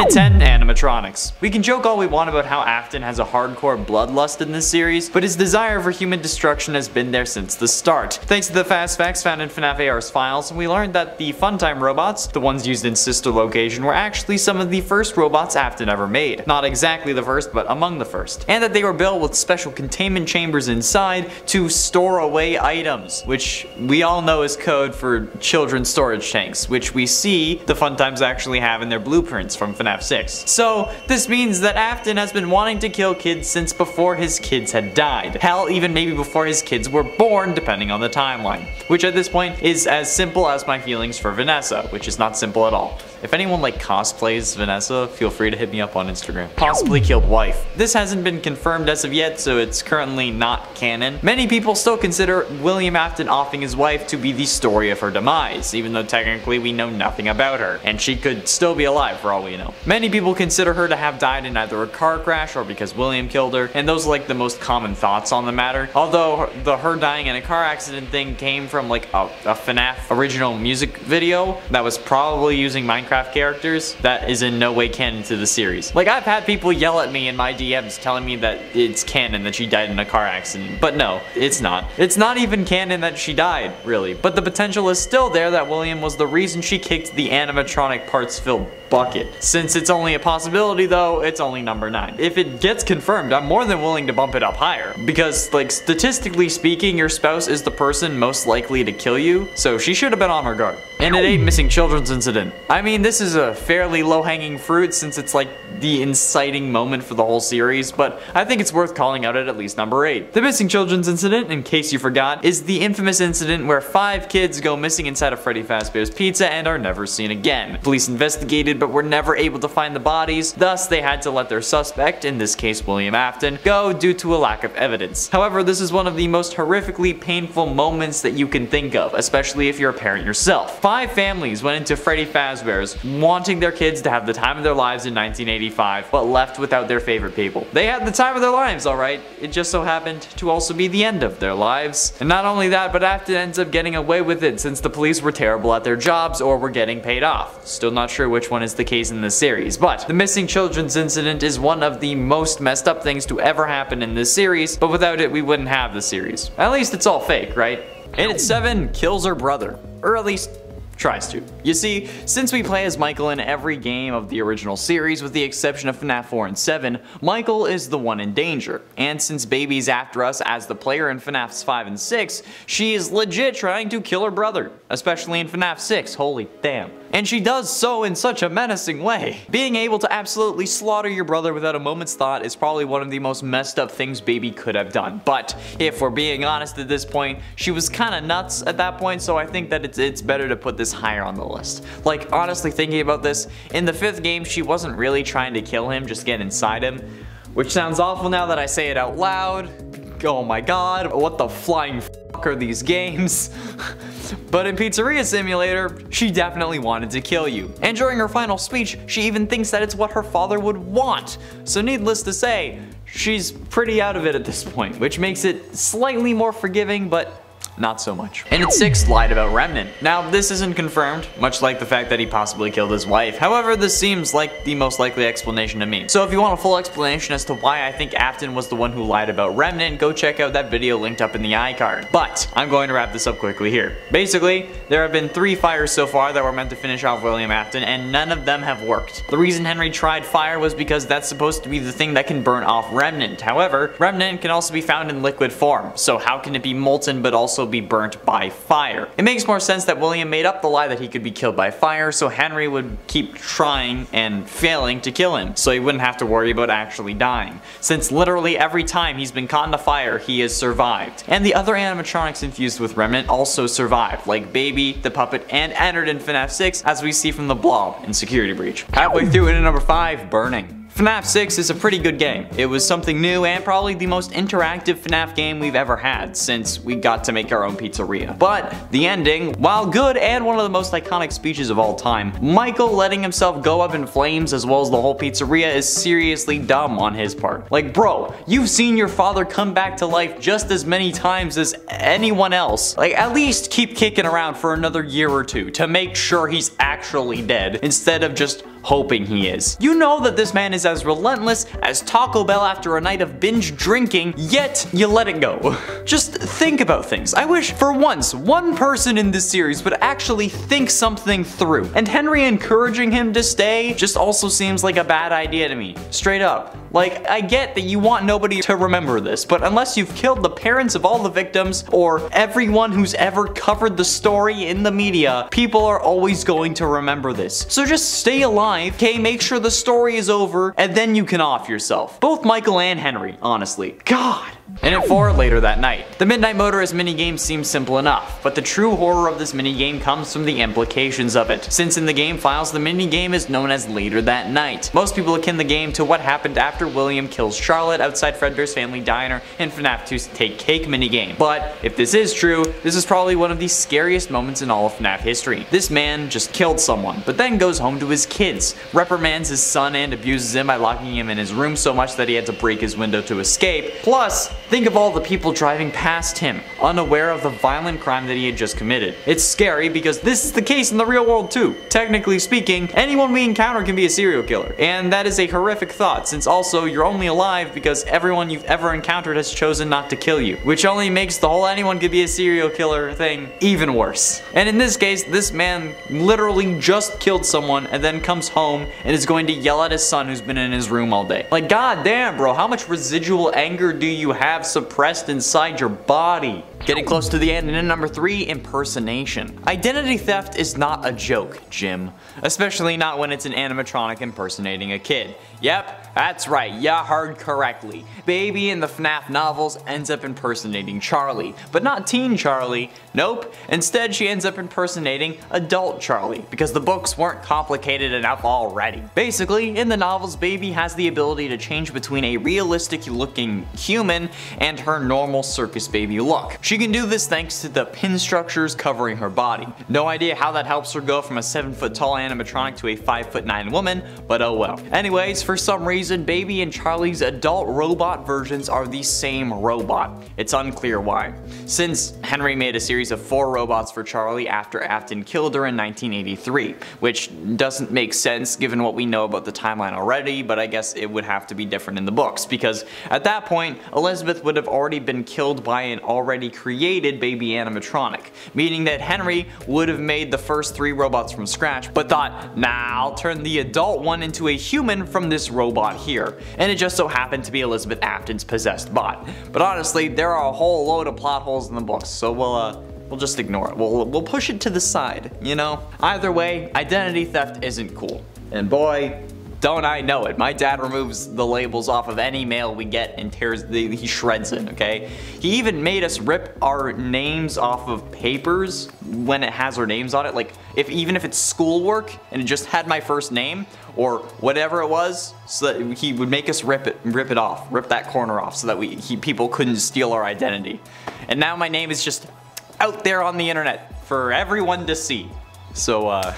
And 10, animatronics. We can joke all we want about how Afton has a hardcore bloodlust in this series, but his desire for human destruction has been there since the start. Thanks to the fast facts found in FNAF AR's files, we learned that the Funtime Robots, the ones used in Sister Location, were actually some of the first robots Afton ever made. Not exactly the first, but among the first. And that they were built with special containment chambers inside to store away items, which we all know is code for children's storage tanks, which we see the Funtimes actually have in their blueprints from FNAF 6. So this means that Afton has been wanting to kill kids since before his kids had died. Hell, even maybe before his kids were born, depending on the timeline. Which at this point is as simple as my feelings for Vanessa, which is not simple at all. If anyone like cosplays Vanessa, feel free to hit me up on Instagram. Possibly killed wife. This hasn't been confirmed as of yet, so it's currently not canon. Many people still consider William Afton offing his wife to be the story of her demise, even though technically we know nothing about her, and she could still be alive for all we know. Many people consider her to have died in either a car crash or because William killed her, and those are like the most common thoughts on the matter. Although the her dying in a car accident thing came from like a FNAF original music video that was probably using Minecraft characters that is in no way canon to the series. Like, I've had people yell at me in my DMs telling me that it's canon that she died in a car accident, but no, it's not. It's not even canon that she died, really, but the potential is still there that William was the reason she kicked the animatronic parts filled bucket. Since it's only a possibility though, it's only number 9. If it gets confirmed, I'm more than willing to bump it up higher, because like statistically speaking, your spouse is the person most likely to kill you, so she should have been on her guard. And it ain't missing children's incident. I mean, this is a fairly low-hanging fruit since it's like the inciting moment for the whole series, but I think it's worth calling out at least number 8. The missing children's incident, in case you forgot, is the infamous incident where 5 kids go missing inside of Freddy Fazbear's Pizza and are never seen again. Police investigated but were never able to find the bodies, thus they had to let their suspect, in this case William Afton, go due to a lack of evidence. However, this is one of the most horrifically painful moments that you can think of, especially if you're a parent yourself. 5 families went into Freddy Fazbear's wanting their kids to have the time of their lives in 1985, but left without their favorite people. They had the time of their lives, alright, it just so happened to also be the end of their lives. And not only that, but Afton ends up getting away with it since the police were terrible at their jobs or were getting paid off. Still not sure which one is the case in this series, but the missing children's incident is one of the most messed up things to ever happen in this series, but without it we wouldn't have the series. At least it's all fake, right? And at 7, kills her brother. Or at least tries to. You see, since we play as Michael in every game of the original series with the exception of FNAF 4 and 7, Michael is the one in danger. And since Baby's after us as the player in FNAFs 5 and 6, she is legit trying to kill her brother. Especially in FNAF 6, holy damn. And she does so in such a menacing way. Being able to absolutely slaughter your brother without a moment's thought is probably one of the most messed up things Baby could have done. But if we're being honest at this point, she was kinda nuts at that point, so I think that it's better to put this higher on the list. Like, honestly thinking about this, in the 5th game she wasn't really trying to kill him, just get inside him. Which sounds awful now that I say it out loud. Oh my god, what the flying f are these games? But in Pizzeria Simulator, she definitely wanted to kill you. And during her final speech, she even thinks that it's what her father would want. So needless to say, she's pretty out of it at this point, which makes it slightly more forgiving, but not so much. And at 6, lied about Remnant. Now, this isn't confirmed, much like the fact that he possibly killed his wife. However, this seems like the most likely explanation to me. So if you want a full explanation as to why I think Afton was the one who lied about Remnant, go check out that video linked up in the iCard. But I'm going to wrap this up quickly here. Basically, there have been 3 fires so far that were meant to finish off William Afton, and none of them have worked. The reason Henry tried fire was because that's supposed to be the thing that can burn off Remnant. However, Remnant can also be found in liquid form, so how can it be molten but also be burnt by fire? It makes more sense that William made up the lie that he could be killed by fire, so Henry would keep trying and failing to kill him, so he wouldn't have to worry about actually dying, since literally every time he's been caught in the fire, he has survived. And the other animatronics infused with Remnant also survived, like Baby, the puppet, and entered in FNAF 6, as we see from the blob in Security Breach. Halfway through into number 5, Burning. FNAF 6 is a pretty good game. It was something new and probably the most interactive FNAF game we've ever had since we got to make our own pizzeria. But the ending, while good and one of the most iconic speeches of all time, Michael letting himself go up in flames as well as the whole pizzeria is seriously dumb on his part. Like, bro, you've seen your father come back to life just as many times as anyone else. Like, at least keep kicking around for another year or two to make sure he's actually dead instead of just hoping he is. You know that this man is as relentless as Taco Bell after a night of binge drinking, yet you let it go. Just think about things. I wish for once one person in this series would actually think something through. And Henry encouraging him to stay just also seems like a bad idea to me. Straight up. Like, I get that you want nobody to remember this, but unless you've killed the parents of all the victims or everyone who's ever covered the story in the media, people are always going to remember this. So just stay alive, okay? Make sure the story is over, and then you can off yourself. Both Michael and Henry, honestly. God. And at 4 later that night. The Midnight Motorist minigame seems simple enough, but the true horror of this minigame comes from the implications of it. Since in the game files, the minigame is known as Later That Night. Most people akin the game to what happened after William kills Charlotte outside Fredbear's Family Diner in FNAF 2's Take Cake minigame. But if this is true, this is probably one of the scariest moments in all of FNAF history. This man just killed someone, but then goes home to his kids, reprimands his son and abuses him by locking him in his room so much that he had to break his window to escape. Plus, think of all the people driving past him, unaware of the violent crime that he had just committed. It's scary because this is the case in the real world too. Technically speaking, anyone we encounter can be a serial killer. And that is a horrific thought, since also you're only alive because everyone you've ever encountered has chosen not to kill you, which only makes the whole anyone could be a serial killer thing even worse. And in this case, this man literally just killed someone and then comes home and is going to yell at his son who's been in his room all day. Like, god damn, bro, how much residual anger do you have suppressed inside your body? Getting close to the end, and in number 3, impersonation. Identity theft is not a joke, Jim. Especially not when it's an animatronic impersonating a kid. Yep, that's right, ya heard correctly. Baby in the FNAF novels ends up impersonating Charlie, but not teen Charlie. Nope, instead she ends up impersonating adult Charlie, because the books weren't complicated enough already. Basically, in the novels, Baby has the ability to change between a realistic looking human and her normal circus baby look. She can do this thanks to the pin structures covering her body. No idea how that helps her go from a 7-foot tall animatronic to a 5'9" woman, but oh well. Anyways, for some reason, Baby and Charlie's adult robot versions are the same robot. It's unclear why. Since Henry made a series of 4 robots for Charlie after Afton killed her in 1983, which doesn't make sense given what we know about the timeline already, but I guess it would have to be different in the books, because at that point, Elizabeth would have already been killed by an already created baby animatronic, meaning that Henry would have made the first 3 robots from scratch, but thought, nah, I'll turn the adult one into a human from this robot here. And it just so happened to be Elizabeth Afton's possessed bot. But honestly, there are a whole load of plot holes in the books, so we'll just ignore it. We'll push it to the side, you know? Either way, identity theft isn't cool. And boy, don't I know it. My dad removes the labels off of any mail we get and he shreds it, okay? He even made us rip our names off of papers when it has our names on it. Like, even if it's schoolwork and it just had my first name or whatever it was, so that he would make us rip it off, rip that corner off so that people couldn't steal our identity. And now my name is just out there on the internet for everyone to see. So,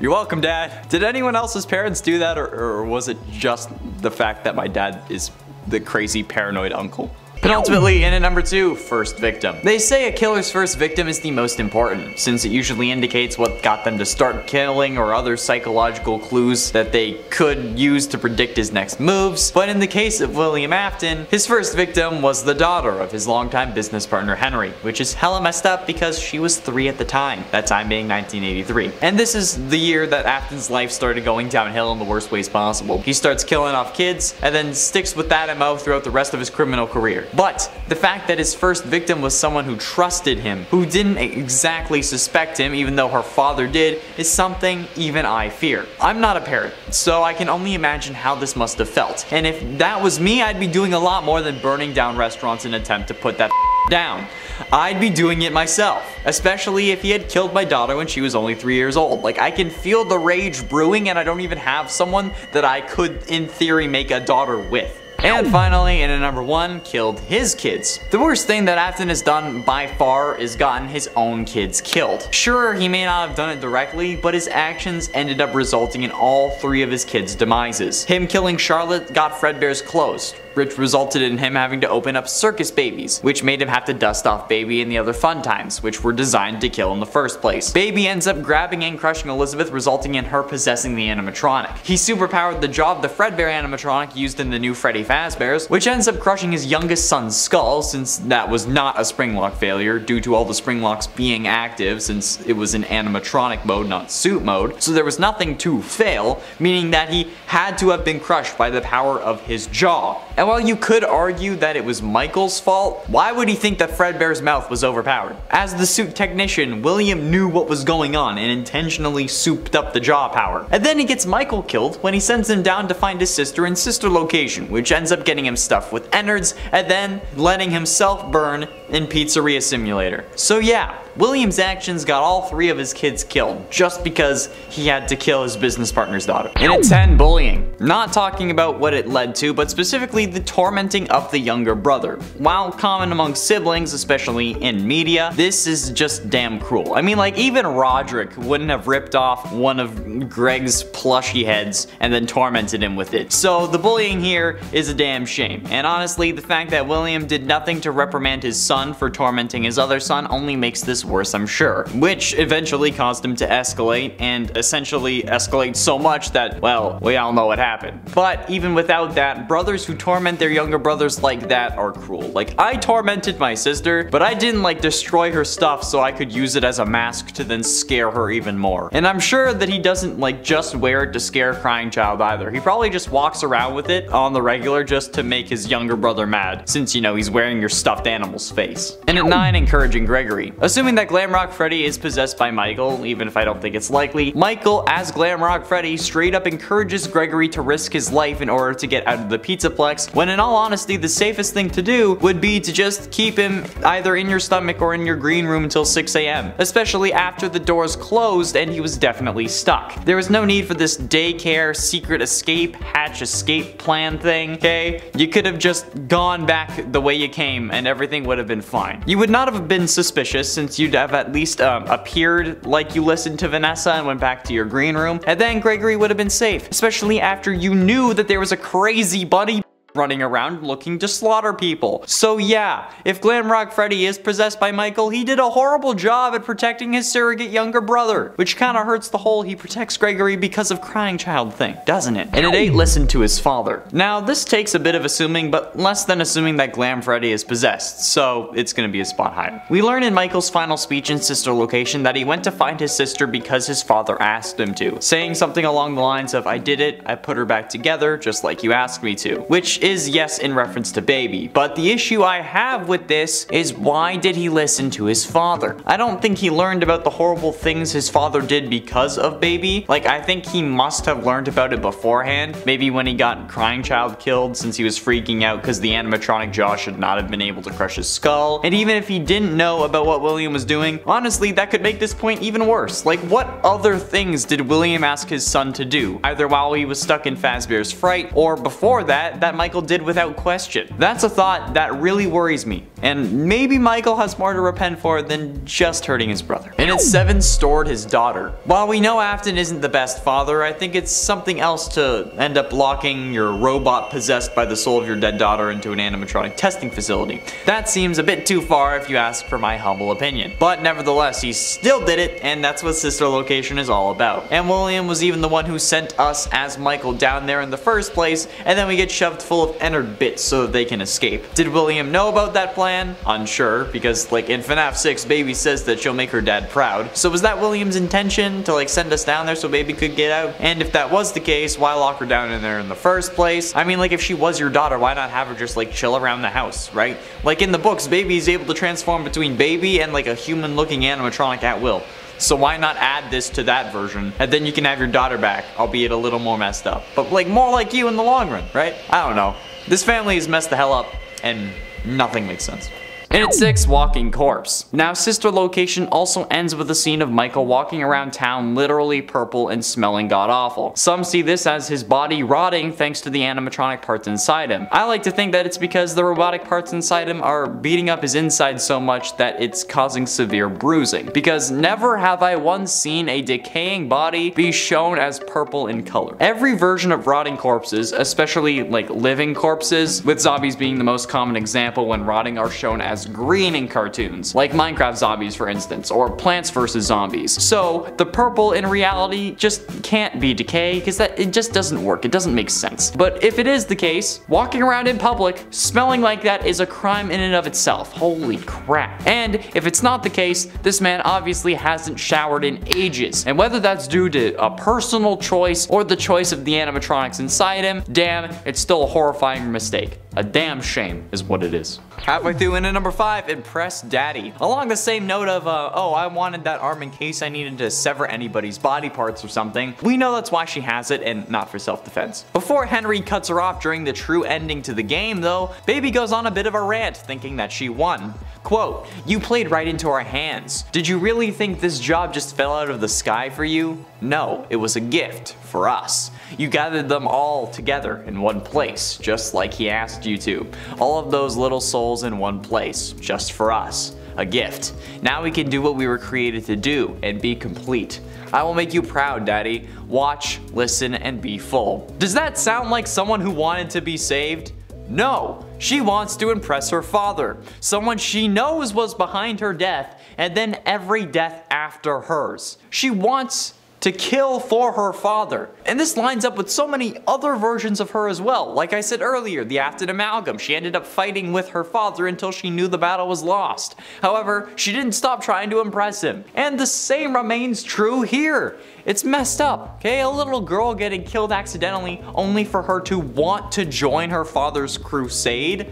you're welcome, Dad. Did anyone else's parents do that, or was it just the fact that my dad is the crazy paranoid uncle? Penultimately, in at number 2, first victim. They say a killer's first victim is the most important, since it usually indicates what got them to start killing or other psychological clues that they could use to predict his next moves. But in the case of William Afton, his first victim was the daughter of his longtime business partner Henry, which is hella messed up because she was 3 at the time, that time being 1983. And this is the year that Afton's life started going downhill in the worst ways possible. He starts killing off kids, and then sticks with that MO throughout the rest of his criminal career. But the fact that his first victim was someone who trusted him, who didn't exactly suspect him even though her father did, is something even I fear. I'm not a parent, so I can only imagine how this must have felt. And if that was me, I'd be doing a lot more than burning down restaurants in an attempt to put that down. I'd be doing it myself, especially if he had killed my daughter when she was only 3 years old. Like, I can feel the rage brewing and I don't even have someone that I could, in theory, make a daughter with. And finally, in at number 1, killed his kids. The worst thing that Afton has done by far is gotten his own kids killed. Sure, he may not have done it directly, but his actions ended up resulting in all 3 of his kids' demises. Him killing Charlotte got Fredbear's closed. which resulted in him having to open up circus babies, which made him have to dust off Baby and the other Funtimes, which were designed to kill in the first place. Baby ends up grabbing and crushing Elizabeth, resulting in her possessing the animatronic. He superpowered the jaw of the Fredbear animatronic used in the new Freddy Fazbears, which ends up crushing his youngest son's skull, since that was not a spring lock failure due to all the spring locks being active, since it was in animatronic mode, not suit mode, so there was nothing to fail, meaning that he had to have been crushed by the power of his jaw. And while you could argue that it was Michael's fault, why would he think that Fredbear's mouth was overpowered? As the suit technician, William knew what was going on and intentionally souped up the jaw power. And then he gets Michael killed when he sends him down to find his sister in sister location, which ends up getting him stuffed with innards and then letting himself burn in Pizzeria Simulator. So yeah, William's actions got all 3 of his kids killed, just because he had to kill his business partner's daughter. And at 10, bullying. Not talking about what it led to, but specifically the tormenting of the younger brother. While common among siblings, especially in media, this is just damn cruel. I mean, like, even Roderick wouldn't have ripped off one of Greg's plushy heads and then tormented him with it. So the bullying here is a damn shame. And honestly, the fact that William did nothing to reprimand his son for tormenting his other son only makes this worse, I'm sure. Which eventually caused him to escalate, and essentially escalate so much that, well, we all know what happened. But even without that, brothers who torment their younger brothers like that are cruel. Like, I tormented my sister, but I didn't like destroy her stuff so I could use it as a mask to then scare her even more. And I'm sure that he doesn't like just wear it to scare a crying child either. He probably just walks around with it on the regular just to make his younger brother mad, since, you know, he's wearing your stuffed animal's face. And at 9, encouraging Gregory. Assuming that Glamrock Freddy is possessed by Michael, even if I don't think it's likely, Michael, as Glamrock Freddy, straight up encourages Gregory to risk his life in order to get out of the Pizzaplex, when in all honesty, the safest thing to do would be to just keep him either in your stomach or in your green room until 6 AM, especially after the doors closed and he was definitely stuck. There was no need for this daycare, secret escape, hatch escape plan thing, okay? You could have just gone back the way you came and everything would have been fine. You would not have been suspicious, since you'd have at least appeared like you listened to Vanessa and went back to your green room, and then Gregory would have been safe, especially after you knew that there was a crazy bunny running around looking to slaughter people. So yeah, if Glamrock Freddy is possessed by Michael, he did a horrible job at protecting his surrogate younger brother, which kinda hurts the whole he protects Gregory because of crying child thing, doesn't it? And at 8, listen to his father. Now this takes a bit of assuming, but less than assuming that Glam Freddy is possessed, so it's gonna be a spot higher. We learn in Michael's final speech in Sister Location that he went to find his sister because his father asked him to, saying something along the lines of, "I did it, I put her back together just like you asked me to," which is, yes, in reference to Baby, but the issue I have with this is, why did he listen to his father? I don't think he learned about the horrible things his father did because of Baby. Like, I think he must have learned about it beforehand, maybe when he got Crying Child killed, since he was freaking out because the animatronic jaw should not have been able to crush his skull. And even if he didn't know about what William was doing, honestly, that could make this point even worse. Like, what other things did William ask his son to do, either while he was stuck in Fazbear's Fright, or before that Michael did without question? That's a thought that really worries me, and maybe Michael has more to repent for than just hurting his brother. And at 7, stored his daughter. While we know Afton isn't the best father, I think it's something else to end up locking your robot possessed by the soul of your dead daughter into an animatronic testing facility. That seems a bit too far if you ask for my humble opinion. But nevertheless, he still did it, and that's what Sister Location is all about. And William was even the one who sent us as Michael down there in the first place, and then we get shoved full of energy bits so that they can escape. Did William know about that plan? Unsure, because like in FNAF 6, Baby says that she'll make her dad proud. So was that William's intention, to like send us down there so Baby could get out? And if that was the case, why lock her down in there in the first place? I mean, like, if she was your daughter, why not have her just like chill around the house, right? Like in the books, Baby is able to transform between Baby and like a human looking animatronic at will. So why not add this to that version, and then you can have your daughter back, albeit a little more messed up, but like more like you in the long run, right? I don't know. This family is messed the hell up, and nothing makes sense. And at 6, walking corpse. Now sister location also ends with a scene of Michael walking around town literally purple and smelling god awful. Some see this as his body rotting thanks to the animatronic parts inside him. I like to think that it's because the robotic parts inside him are beating up his inside so much that it's causing severe bruising. Because never have I once seen a decaying body be shown as purple in color. Every version of rotting corpses, especially like living corpses, with zombies being the most common example when rotting, are shown as green in cartoons, like Minecraft zombies for instance, or Plants vs. Zombies. So the purple in reality just can't be decay because it just doesn't work, it doesn't make sense. But if it is the case, walking around in public smelling like that is a crime in and of itself. Holy crap. And if it's not the case, this man obviously hasn't showered in ages. And whether that's due to a personal choice or the choice of the animatronics inside him, damn, it's still a horrifying mistake. A damn shame is what it is. Halfway through, in at number 5, impress daddy. Along the same note of, oh, I wanted that arm in case I needed to sever anybody's body parts or something, we know that's why she has it and not for self-defense. Before Henry cuts her off during the true ending to the game though, Baby goes on a bit of a rant thinking that she won. Quote, "You played right into our hands. Did you really think this job just fell out of the sky for you? No, it was a gift for us. You gathered them all together in one place, just like he asked you to. All of those little souls in one place, just for us. A gift. Now we can do what we were created to do and be complete. I will make you proud, Daddy. Watch, listen, and be full." Does that sound like someone who wanted to be saved? No, she wants to impress her father, someone she knows was behind her death and then every death after hers. She wants to kill for her father. And this lines up with so many other versions of her as well. Like I said earlier, the Afton amalgam. She ended up fighting with her father until she knew the battle was lost. However, she didn't stop trying to impress him. And the same remains true here. It's messed up, okay? A little girl getting killed accidentally only for her to want to join her father's crusade?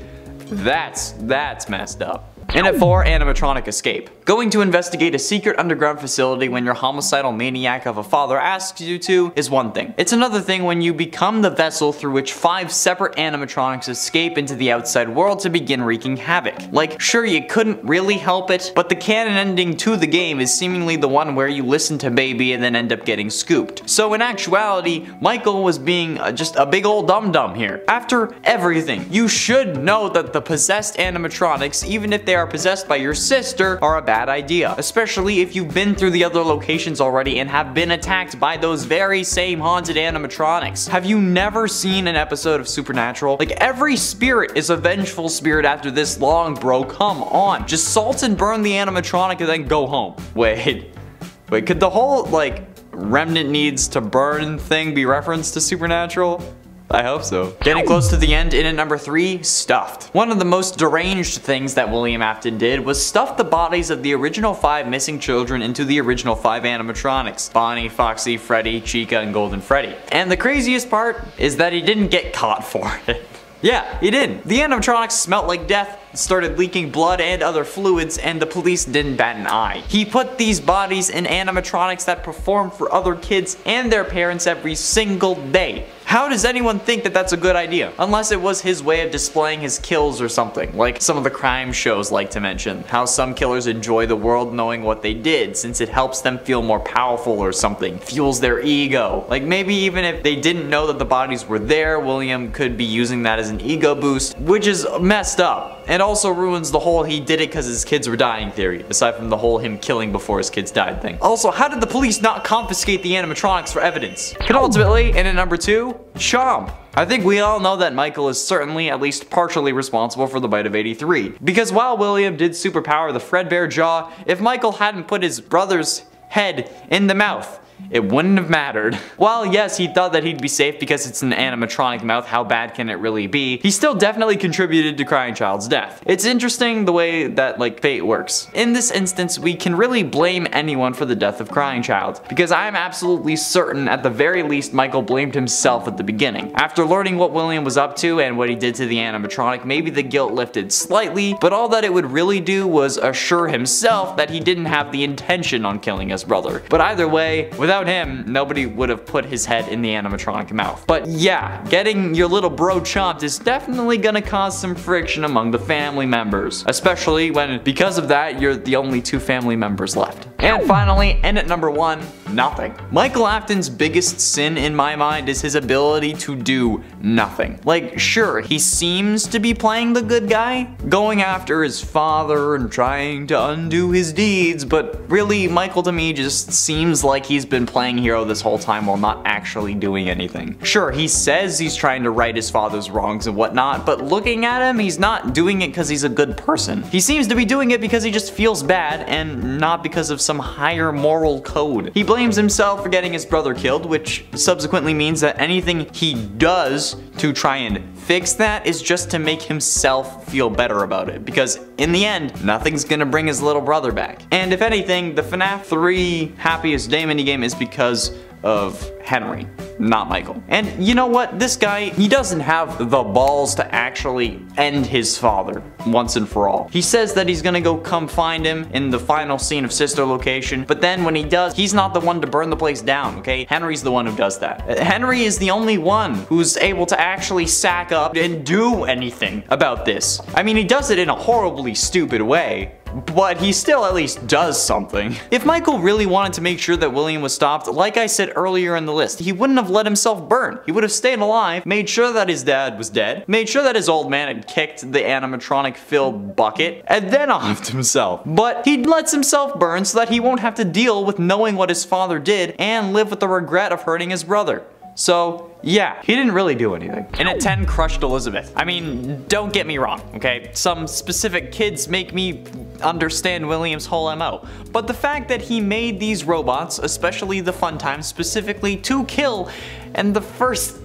That's messed up. And at 4, animatronic escape. Going to investigate a secret underground facility when your homicidal maniac of a father asks you to is one thing. It's another thing when you become the vessel through which 5 separate animatronics escape into the outside world to begin wreaking havoc. Like, sure, you couldn't really help it, but the canon ending to the game is seemingly the one where you listen to Baby and then end up getting scooped. So in actuality, Michael was being just a big old dum-dum here. After everything, you should know that the possessed animatronics, even if they are possessed by your sister, are a bad idea, especially if you've been through the other locations already and have been attacked by those very same haunted animatronics. Have you never seen an episode of Supernatural? Like, every spirit is a vengeful spirit after this long, bro. Come on. Just salt and burn the animatronic and then go home. Wait, could the whole, like, remnant needs to burn thing be referenced to Supernatural? I hope so. Getting close to the end, in at number 3, stuffed. One of the most deranged things that William Afton did was stuff the bodies of the original 5 missing children into the original 5 animatronics. Bonnie, Foxy, Freddy, Chica, and Golden Freddy. And the craziest part is that he didn't get caught for it. Yeah, he didn't. The animatronics smelt like death, started leaking blood and other fluids, and the police didn't bat an eye. He put these bodies in animatronics that perform for other kids and their parents every single day. How does anyone think that that's a good idea? Unless it was his way of displaying his kills or something, like some of the crime shows like to mention. How some killers enjoy the world knowing what they did, since it helps them feel more powerful or something. Fuels their ego. Like, maybe even if they didn't know that the bodies were there, William could be using that as an ego boost, which is messed up. And also ruins the whole he did it because his kids were dying theory, aside from the whole him killing before his kids died thing. Also, how did the police not confiscate the animatronics for evidence? And ultimately, in at number 2, Chomp. I think we all know that Michael is certainly at least partially responsible for the bite of 83. Because while William did superpower the Fredbear jaw, if Michael hadn't put his brother's head in the mouth, it wouldn't have mattered. While yes, he thought that he'd be safe because it's an animatronic mouth, how bad can it really be? He still definitely contributed to Crying Child's death. It's interesting the way that, like, fate works. In this instance, we can really blame anyone for the death of Crying Child, because I am absolutely certain at the very least Michael blamed himself at the beginning. After learning what William was up to and what he did to the animatronic, maybe the guilt lifted slightly, but all that it would really do was assure himself that he didn't have the intention on killing his brother. But either way, with Without him, nobody would have put his head in the animatronic mouth. But yeah, getting your little bro chomped is definitely gonna cause some friction among the family members, especially when, because of that, you're the only 2 family members left. And finally, and at number 1, nothing. Michael Afton's biggest sin in my mind is his ability to do nothing. Like, sure, he seems to be playing the good guy, going after his father and trying to undo his deeds, but really, Michael to me just seems like he's been playing hero this whole time while not actually doing anything. Sure, he says he's trying to right his father's wrongs and whatnot, but looking at him, he's not doing it because he's a good person. He seems to be doing it because he just feels bad and not because of some higher moral code. He blames himself for getting his brother killed, which subsequently means that anything he does to try and fix that is just to make himself feel better about it, because in the end, nothing's gonna bring his little brother back. And if anything, the FNAF 3 Happiest Day minigame is because of Henry, not Michael. And you know what? This guy, he doesn't have the balls to actually end his father once and for all. He says that he's gonna go come find him in the final scene of Sister Location, but then when he does, he's not the one to burn the place down, okay? Henry's the one who does that. Henry is the only one who's able to actually sack up and do anything about this. I mean, he does it in a horribly stupid way, but he still at least does something. If Michael really wanted to make sure that William was stopped, like I said earlier in the list, he wouldn't have let himself burn. He would have stayed alive, made sure that his dad was dead, made sure that his old man had kicked the animatronic-filled bucket, and then offed himself. But he lets himself burn so that he won't have to deal with knowing what his father did and live with the regret of hurting his brother. So, yeah, he didn't really do anything. And at 10, crushed Elizabeth. I mean, don't get me wrong, okay? Some specific kids make me understand William's whole MO. But the fact that he made these robots, especially the Funtime, specifically to kill, and the first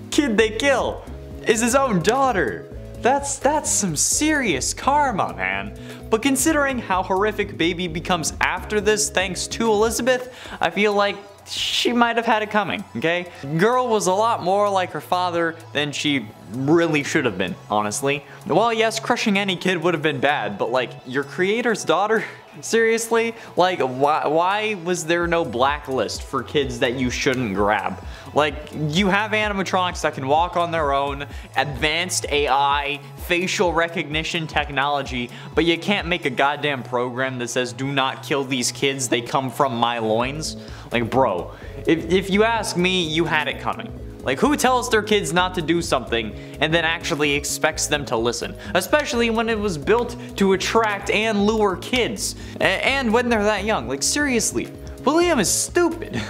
kid they kill is his own daughter. That's some serious karma, man. But considering how horrific Baby becomes after this thanks to Elizabeth, I feel like she might have had it coming, okay? Girl was a lot more like her father than she really should have been, honestly. Well, yes, crushing any kid would have been bad, but like, your creator's daughter? Seriously? Like, why was there no blacklist for kids that you shouldn't grab? Like, you have animatronics that can walk on their own, advanced AI, facial recognition technology, but you can't make a goddamn program that says, do not kill these kids, they come from my loins? Like, bro, if you ask me, you had it coming. Like, who tells their kids not to do something and then actually expects them to listen? Especially when it was built to attract and lure kids. And when they're that young. Like, seriously, William is stupid.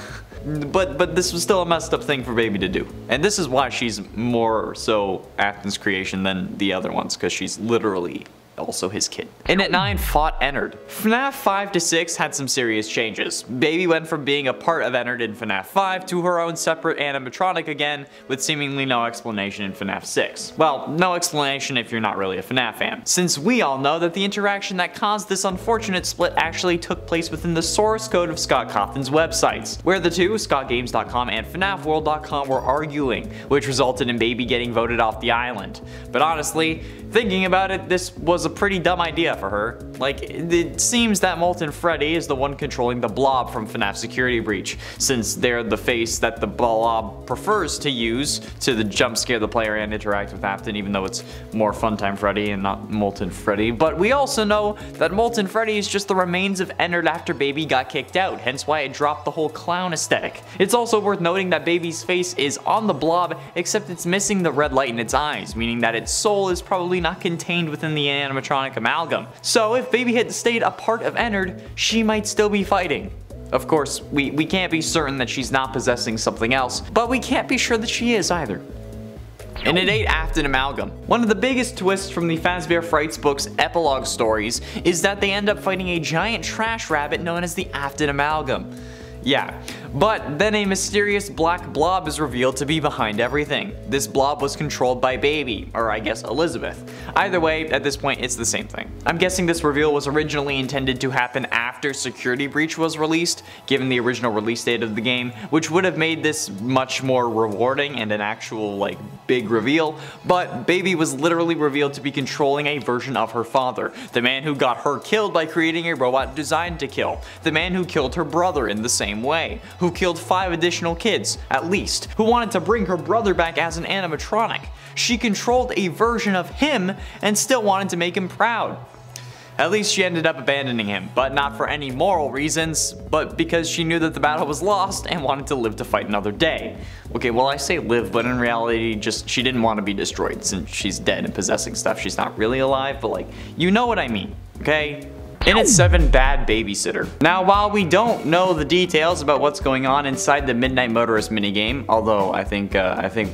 But this was still a messed up thing for Baby to do. And this is why she's more so Afton's creation than the other ones, because she's literally also his kid. And at 9, fought Ennard. FNAF 5 to 6 had some serious changes. Baby went from being a part of Ennard in FNAF 5 to her own separate animatronic again, with seemingly no explanation in FNAF 6. Well, no explanation if you're not really a FNAF fan, since we all know that the interaction that caused this unfortunate split actually took place within the source code of Scott Cawthon's websites, where the two, ScottGames.com and FNAFWorld.com, were arguing, which resulted in Baby getting voted off the island. But honestly, thinking about it, this was a pretty dumb idea for her. Like, it seems that Molten Freddy is the one controlling the blob from FNAF Security Breach, since they're the face that the blob prefers to use to jump scare the player and interact with Afton, even though it's more Funtime Freddy and not Molten Freddy. But we also know that Molten Freddy is just the remains of Ennard after Baby got kicked out, hence why it dropped the whole clown aesthetic. It's also worth noting that Baby's face is on the blob, except it's missing the red light in its eyes, meaning that its soul is probably not contained within the animatronic amalgam. So if Baby had stayed a part of Ennard, she might still be fighting. Of course, we can't be certain that she's not possessing something else, but we can't be sure that she is either. And at 8, Afton Amalgam. One of the biggest twists from the Fazbear Frights book's epilogue stories is that they end up fighting a giant trash rabbit known as the Afton Amalgam. Yeah, But then a mysterious black blob is revealed to be behind everything. This blob was controlled by Baby, or I guess Elizabeth. Either way, at this point it's the same thing. I'm guessing this reveal was originally intended to happen after Security Breach was released, given the original release date of the game, which would have made this much more rewarding and an actual like big reveal, but Baby was literally revealed to be controlling a version of her father, the man who got her killed by creating a robot designed to kill, the man who killed her brother in the same way, who killed 5 additional kids, at least, who wanted to bring her brother back as an animatronic. She controlled a version of him and still wanted to make him proud. At least she ended up abandoning him, but not for any moral reasons, but because she knew that the battle was lost and wanted to live to fight another day. Okay, well I say live, but in reality just she didn't want to be destroyed since she's dead and possessing stuff. She's not really alive, but like, you know what I mean, okay? In at 7, Bad Babysitter. Now, while we don't know the details about what's going on inside the Midnight Motorist minigame, although I think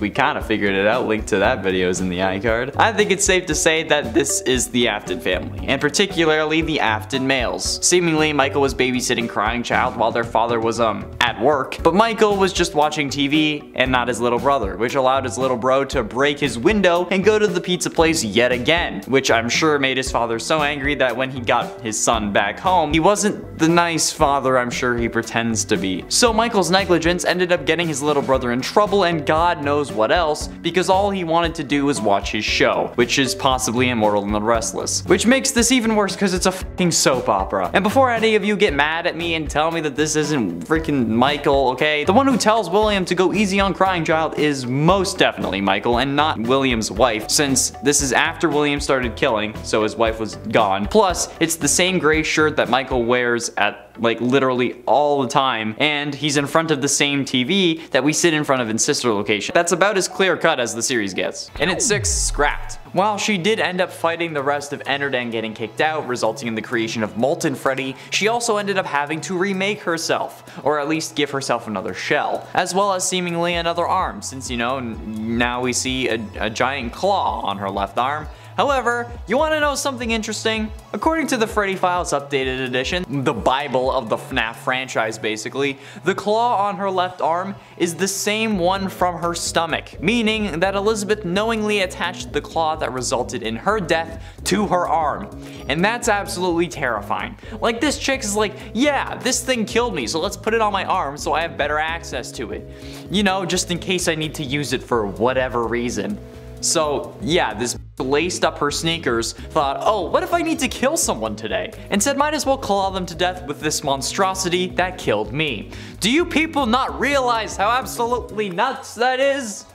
we kind of figured it out, link to that video is in the iCard, I think it's safe to say that this is the Afton family, and particularly the Afton males. Seemingly, Michael was babysitting Crying Child while their father was, at work, but Michael was just watching TV and not his little brother, which allowed his little bro to break his window and go to the pizza place yet again, which I'm sure made his father so angry that when he got his son back home, he wasn't the nice father I'm sure he pretends to be. So Michael's negligence ended up getting his little brother in trouble and God knows what else, because all he wanted to do was watch his show, which is possibly Immortal and the Restless. Which makes this even worse because it's a fucking soap opera. And before any of you get mad at me and tell me that this isn't freaking Michael, okay? The one who tells William to go easy on Crying Child is most definitely Michael and not William's wife, since this is after William started killing, so his wife was gone. Plus, it's the same gray shirt that Michael wears at like literally all the time, and he's in front of the same TV that we sit in front of in sister location. That's about as clear cut as the series gets. And at 6, Scrapped. While she did end up fighting the rest of Ennard and getting kicked out, resulting in the creation of Molten Freddy, she also ended up having to remake herself, or at least give herself another shell, as well as seemingly another arm, since you know, now we see a giant claw on her left arm. However, you want to know something interesting? According to the Freddy Files Updated Edition, the Bible of the FNAF franchise basically, the claw on her left arm is the same one from her stomach, meaning that Elizabeth knowingly attached the claw that resulted in her death to her arm. And that's absolutely terrifying. Like, this chick is like, yeah, this thing killed me, so let's put it on my arm so I have better access to it. You know, just in case I need to use it for whatever reason. So yeah, this laced up her sneakers, thought, oh, what if I need to kill someone today? And said might as well claw them to death with this monstrosity that killed me. Do you people not realize how absolutely nuts that is?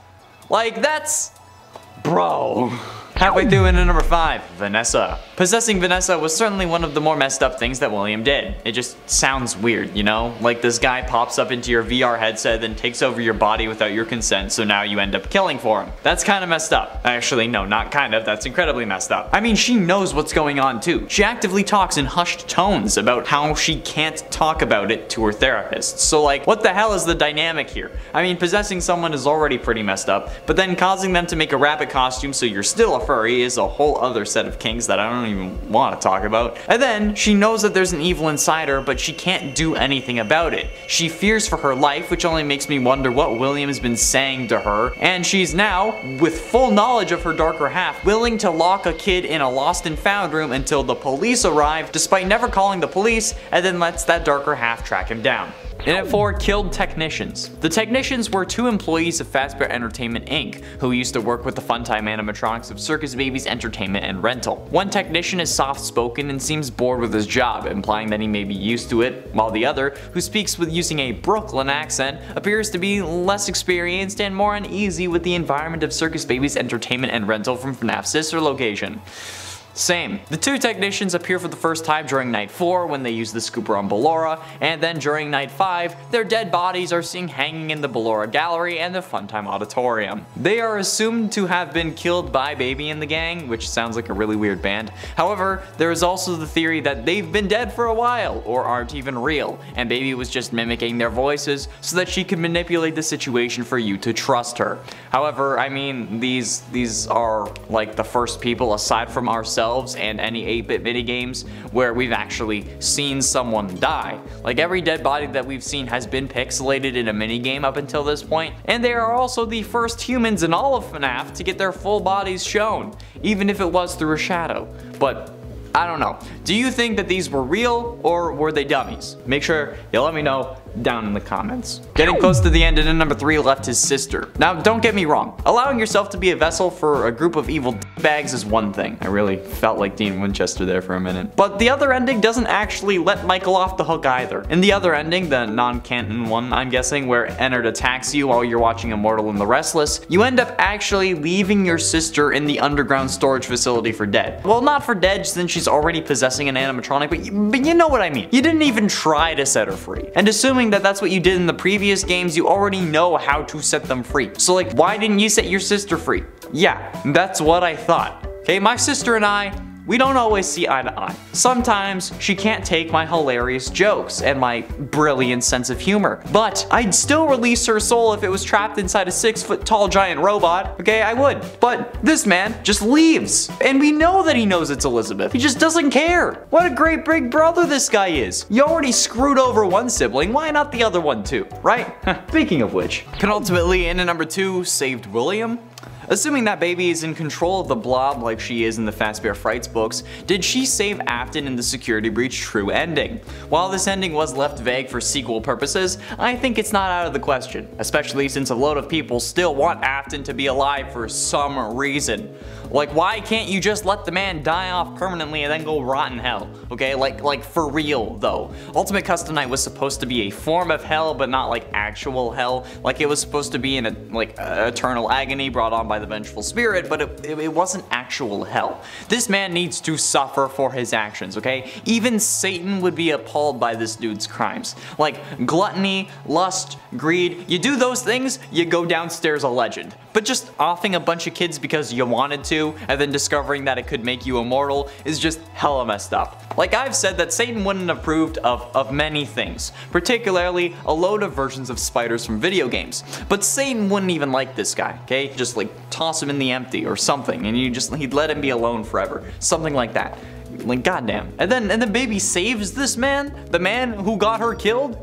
Like, that's... bro. Halfway through into number 5, Vanessa. Possessing Vanessa was certainly one of the more messed up things that William did. It just sounds weird, you know? Like this guy pops up into your VR headset then takes over your body without your consent, so now you end up killing for him. That's kind of messed up. Actually, no, not kind of, that's incredibly messed up. I mean, she knows what's going on too. She actively talks in hushed tones about how she can't talk about it to her therapist. So like, what the hell is the dynamic here? I mean, possessing someone is already pretty messed up, but then causing them to make a rabbit costume so you're still a furry is a whole other set of kinks that I don't even want to talk about. And then she knows that there's an evil inside her, but she can't do anything about it. She fears for her life, which only makes me wonder what William has been saying to her, and she's now, with full knowledge of her darker half, willing to lock a kid in a lost and found room until the police arrive, despite never calling the police, and then lets that darker half track him down. And at 4, Killed Technicians. The technicians were 2 employees of Fazbear Entertainment Inc., who used to work with the Funtime animatronics of Circus Baby's entertainment and rental. One technician is soft-spoken and seems bored with his job, implying that he may be used to it, while the other, who speaks with using a Brooklyn accent, appears to be less experienced and more uneasy with the environment of Circus Baby's entertainment and rental from FNAF's sister location. Same. The 2 technicians appear for the first time during night 4 when they use the scooper on Ballora, and then during night 5, their dead bodies are seen hanging in the Ballora Gallery and the Funtime Auditorium. They are assumed to have been killed by Baby and the gang, which sounds like a really weird band. However, there is also the theory that they've been dead for a while, or aren't even real, and Baby was just mimicking their voices so that she could manipulate the situation for you to trust her. However, I mean, these are like the first people aside from ourselves themselves and any 8-bit minigames where we've actually seen someone die. Like every dead body that we've seen has been pixelated in a minigame up until this point, and they are also the first humans in all of FNAF to get their full bodies shown, even if it was through a shadow. But I don't know. Do you think that these were real or were they dummies? Make sure you let me know down in the comments. Getting close to the end, and in number 3 left his sister. Now don't get me wrong, allowing yourself to be a vessel for a group of evil bags is one thing. I really felt like Dean Winchester there for a minute. But the other ending doesn't actually let Michael off the hook either. In the other ending, the non-canon one I'm guessing, where Ennard attacks you while you're watching Immortal and the Restless, you end up actually leaving your sister in the underground storage facility for dead. Well, not for dead since she's already possessing an animatronic, but you know what I mean. You didn't even try to set her free. And assuming that that's what you did in the previous games, you already know how to set them free. So like, why didn't you set your sister free? Yeah, that's what I thought. Okay, my sister and I, we don't always see eye to eye. Sometimes she can't take my hilarious jokes and my brilliant sense of humor, but I'd still release her soul if it was trapped inside a 6-foot-tall giant robot. Okay, I would. But this man just leaves. And we know that he knows it's Elizabeth. He just doesn't care. What a great big brother this guy is. You already screwed over one sibling, why not the other one too, right? Speaking of which, penultimately in at number 2, saved William. Assuming that Baby is in control of the blob like she is in the Fazbear Frights books, did she save Afton in the security breach true ending? While this ending was left vague for sequel purposes, I think it's not out of the question, especially since a load of people still want Afton to be alive for some reason. Like, why can't you just let the man die off permanently and then go rot in hell? Okay, like for real though. Ultimate Custom Night was supposed to be a form of hell, but not like actual hell. Like it was supposed to be in a eternal agony brought on by the vengeful spirit, but it wasn't actual hell. This man needs to suffer for his actions, okay? Even Satan would be appalled by this dude's crimes. Like gluttony, lust, greed, you do those things, you go downstairs a legend. But just offing a bunch of kids because you wanted to, and then discovering that it could make you immortal is just hella messed up. Like I've said that Satan wouldn't have approved of many things, particularly a load of versions of spiders from video games. But Satan wouldn't even like this guy, okay? Just like toss him in the empty or something, and he'd let him be alone forever. Something like that. Like goddamn. And then Baby saves this man? The man who got her killed?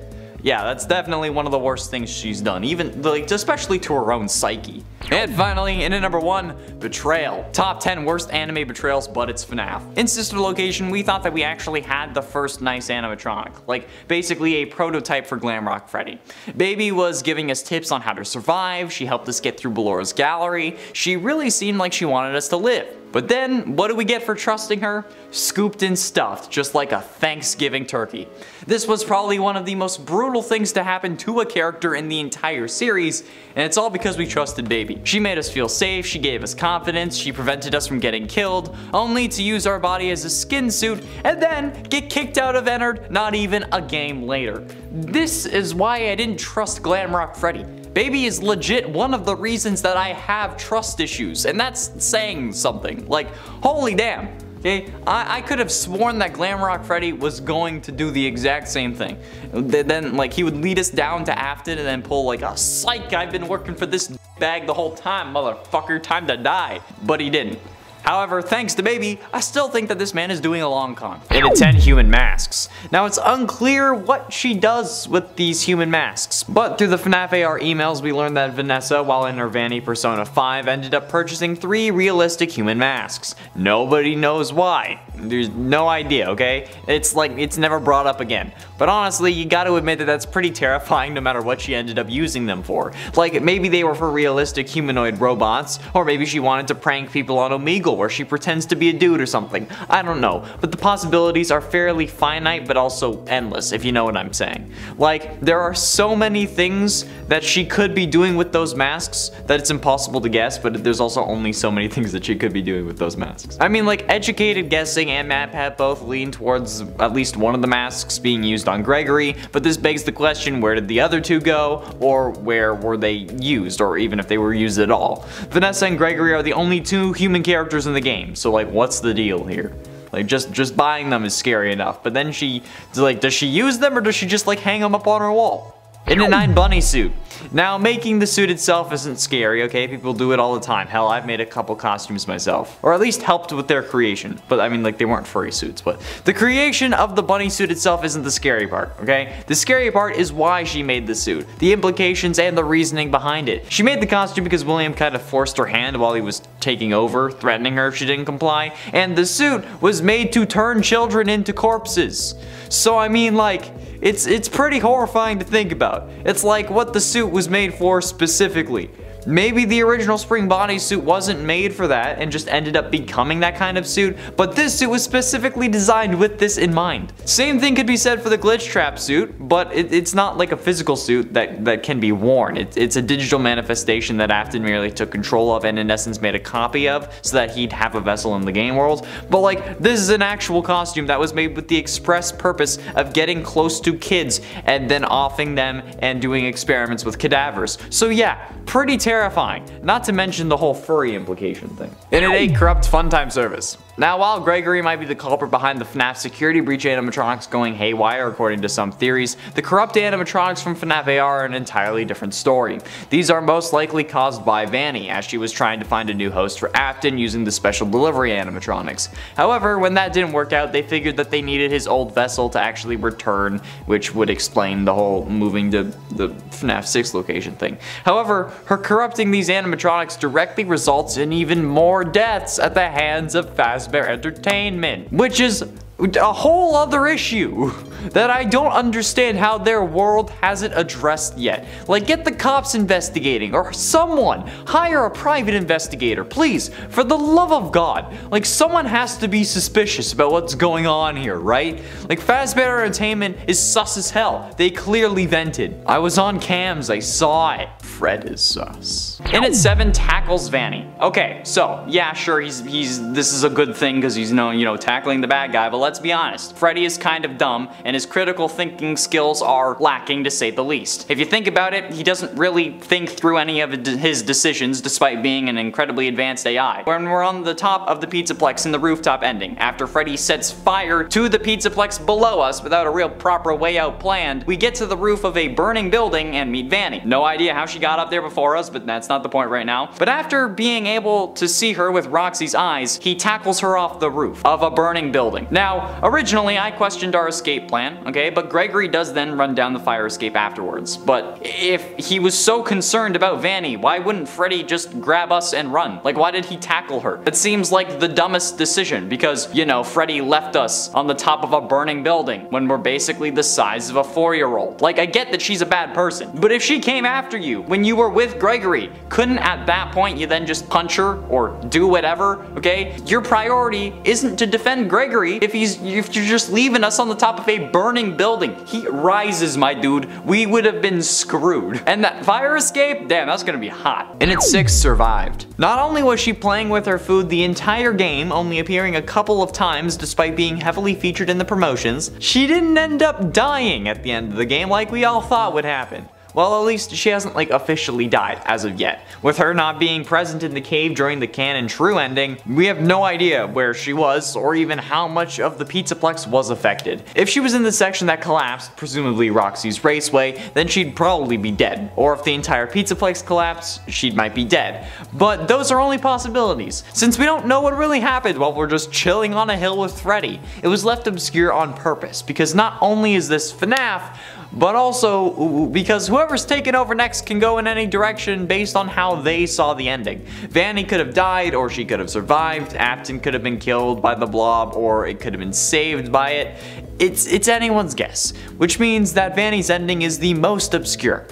Yeah, that's definitely one of the worst things she's done, even like especially to her own psyche. And finally, in at number 1, Betrayal. Top 10 worst anime betrayals, but it's FNAF. In Sister Location, we thought that we actually had the first nice animatronic, like basically a prototype for Glamrock Freddy. Baby was giving us tips on how to survive, she helped us get through Belora's gallery, she really seemed like she wanted us to live. But then, what do we get for trusting her? Scooped and stuffed, just like a Thanksgiving turkey. This was probably one of the most brutal things to happen to a character in the entire series, and it's all because we trusted Baby. She made us feel safe, she gave us confidence, she prevented us from getting killed, only to use our body as a skin suit, and then get kicked out of Ennard not even a game later. This is why I didn't trust Glamrock Freddy. Baby is legit one of the reasons that I have trust issues, and that's saying something. Like, holy damn. Okay, I could have sworn that Glamrock Freddy was going to do the exact same thing. Then, like, he would lead us down to Afton and then pull like a psych, I've been working for this bag the whole time, motherfucker, time to die. But he didn't. However, thanks to Baby, I still think that this man is doing a long con. In at 10, human masks. Now it's unclear what she does with these human masks, but through the FNAF AR emails we learned that Vanessa, while in her Vanny Persona 5, ended up purchasing 3 realistic human masks. Nobody knows why. There's no idea, okay? It's like, it's never brought up again. But honestly, you gotta admit that that's pretty terrifying no matter what she ended up using them for. Like, maybe they were for realistic humanoid robots, or maybe she wanted to prank people on Omegle where she pretends to be a dude or something. I don't know, but the possibilities are fairly finite but also endless, if you know what I'm saying. Like, there are so many things that she could be doing with those masks that it's impossible to guess, but there's also only so many things that she could be doing with those masks. I mean, like, educated guessing and MatPat both lean towards at least one of the masks being used on Gregory, but this begs the question, where did the other 2 go, or where were they used, or even if they were used at all? Vanessa and Gregory are the only 2 human characters in the game, so like, what's the deal here? Like, just buying them is scary enough, but then she, like, does she use them or does she just like hang them up on her wall? In a 9 bunny suit. Now, making the suit itself isn't scary, okay? People do it all the time. Hell, I've made a couple costumes myself. Or at least helped with their creation. But I mean, like, they weren't furry suits. But the creation of the bunny suit itself isn't the scary part, okay? The scary part is why she made the suit. The implications and the reasoning behind it. She made the costume because William kind of forced her hand while he was taking over, threatening her if she didn't comply. And the suit was made to turn children into corpses. So, I mean, like, it's pretty horrifying to think about. It's like what the suit was made for specifically. Maybe the original spring bodysuit wasn't made for that and just ended up becoming that kind of suit, but this suit was specifically designed with this in mind. Same thing could be said for the glitch trap suit, but it's not like a physical suit that can be worn. It's a digital manifestation that Afton merely took control of and in essence made a copy of so that he'd have a vessel in the game world. But like, this is an actual costume that was made with the express purpose of getting close to kids and then offing them and doing experiments with cadavers. So yeah, pretty terrifying, not to mention the whole furry implication thing. In an 8 corrupt Funtime service. Now, while Gregory might be the culprit behind the FNAF security breach animatronics going haywire according to some theories, the corrupt animatronics from FNAF AR are an entirely different story. These are most likely caused by Vanny, as she was trying to find a new host for Afton using the special delivery animatronics. However, when that didn't work out, they figured that they needed his old vessel to actually return, which would explain the whole moving to the FNAF 6 location thing. However, her corrupting these animatronics directly results in even more deaths at the hands of Fazbear Entertainment, which is a whole other issue that I don't understand how their world hasn't addressed yet. Like, get the cops investigating, or someone, hire a private investigator, please, for the love of God. Like, someone has to be suspicious about what's going on here, right? Like, Fazbear Entertainment is sus as hell. They clearly vented. I was on cams, I saw it. Fred is sus. In at 7, tackles Vanny. Okay, so yeah, sure, this is a good thing because he's you know tackling the bad guy, but let's be honest, Freddy is kind of dumb and his critical thinking skills are lacking to say the least. If you think about it, he doesn't really think through any of his decisions despite being an incredibly advanced AI. When we're on the top of the Pizzaplex in the rooftop ending, after Freddy sets fire to the Pizzaplex below us without a real proper way out planned, we get to the roof of a burning building and meet Vanny. No idea how she got up there before us, but that's not the point right now. But after being able to see her with Roxy's eyes, he tackles her off the roof of a burning building. Now, originally I questioned our escape plan, okay, but Gregory does then run down the fire escape afterwards. But if he was so concerned about Vanny, why wouldn't Freddy just grab us and run? Like, why did he tackle her? It seems like the dumbest decision because, you know, Freddy left us on the top of a burning building when we're basically the size of a 4-year-old. Like, I get that she's a bad person, but if she came after you when you were with Gregory, couldn't at that point you then just punch her or do whatever, okay? Your priority isn't to defend Gregory if you're just leaving us on the top of a burning building. Heat rises, my dude. We would have been screwed. And that fire escape, damn, that's gonna be hot. And at 6, survived. Not only was she playing with her food the entire game, only appearing a couple of times despite being heavily featured in the promotions, she didn't end up dying at the end of the game like we all thought would happen. Well, at least she hasn't like officially died as of yet. With her not being present in the cave during the canon true ending, we have no idea where she was or even how much of the Pizzaplex was affected. If she was in the section that collapsed, presumably Roxy's Raceway, then she'd probably be dead. Or if the entire Pizzaplex collapsed, she might be dead. But those are only possibilities, since we don't know what really happened while we're just chilling on a hill with Freddy. It was left obscure on purpose, because not only is this FNAF, but also because whoever's taking over next can go in any direction based on how they saw the ending. Vanny could have died, or she could have survived. Afton could have been killed by the blob, or it could have been saved by it. It's anyone's guess, which means that Vanny's ending is the most obscure.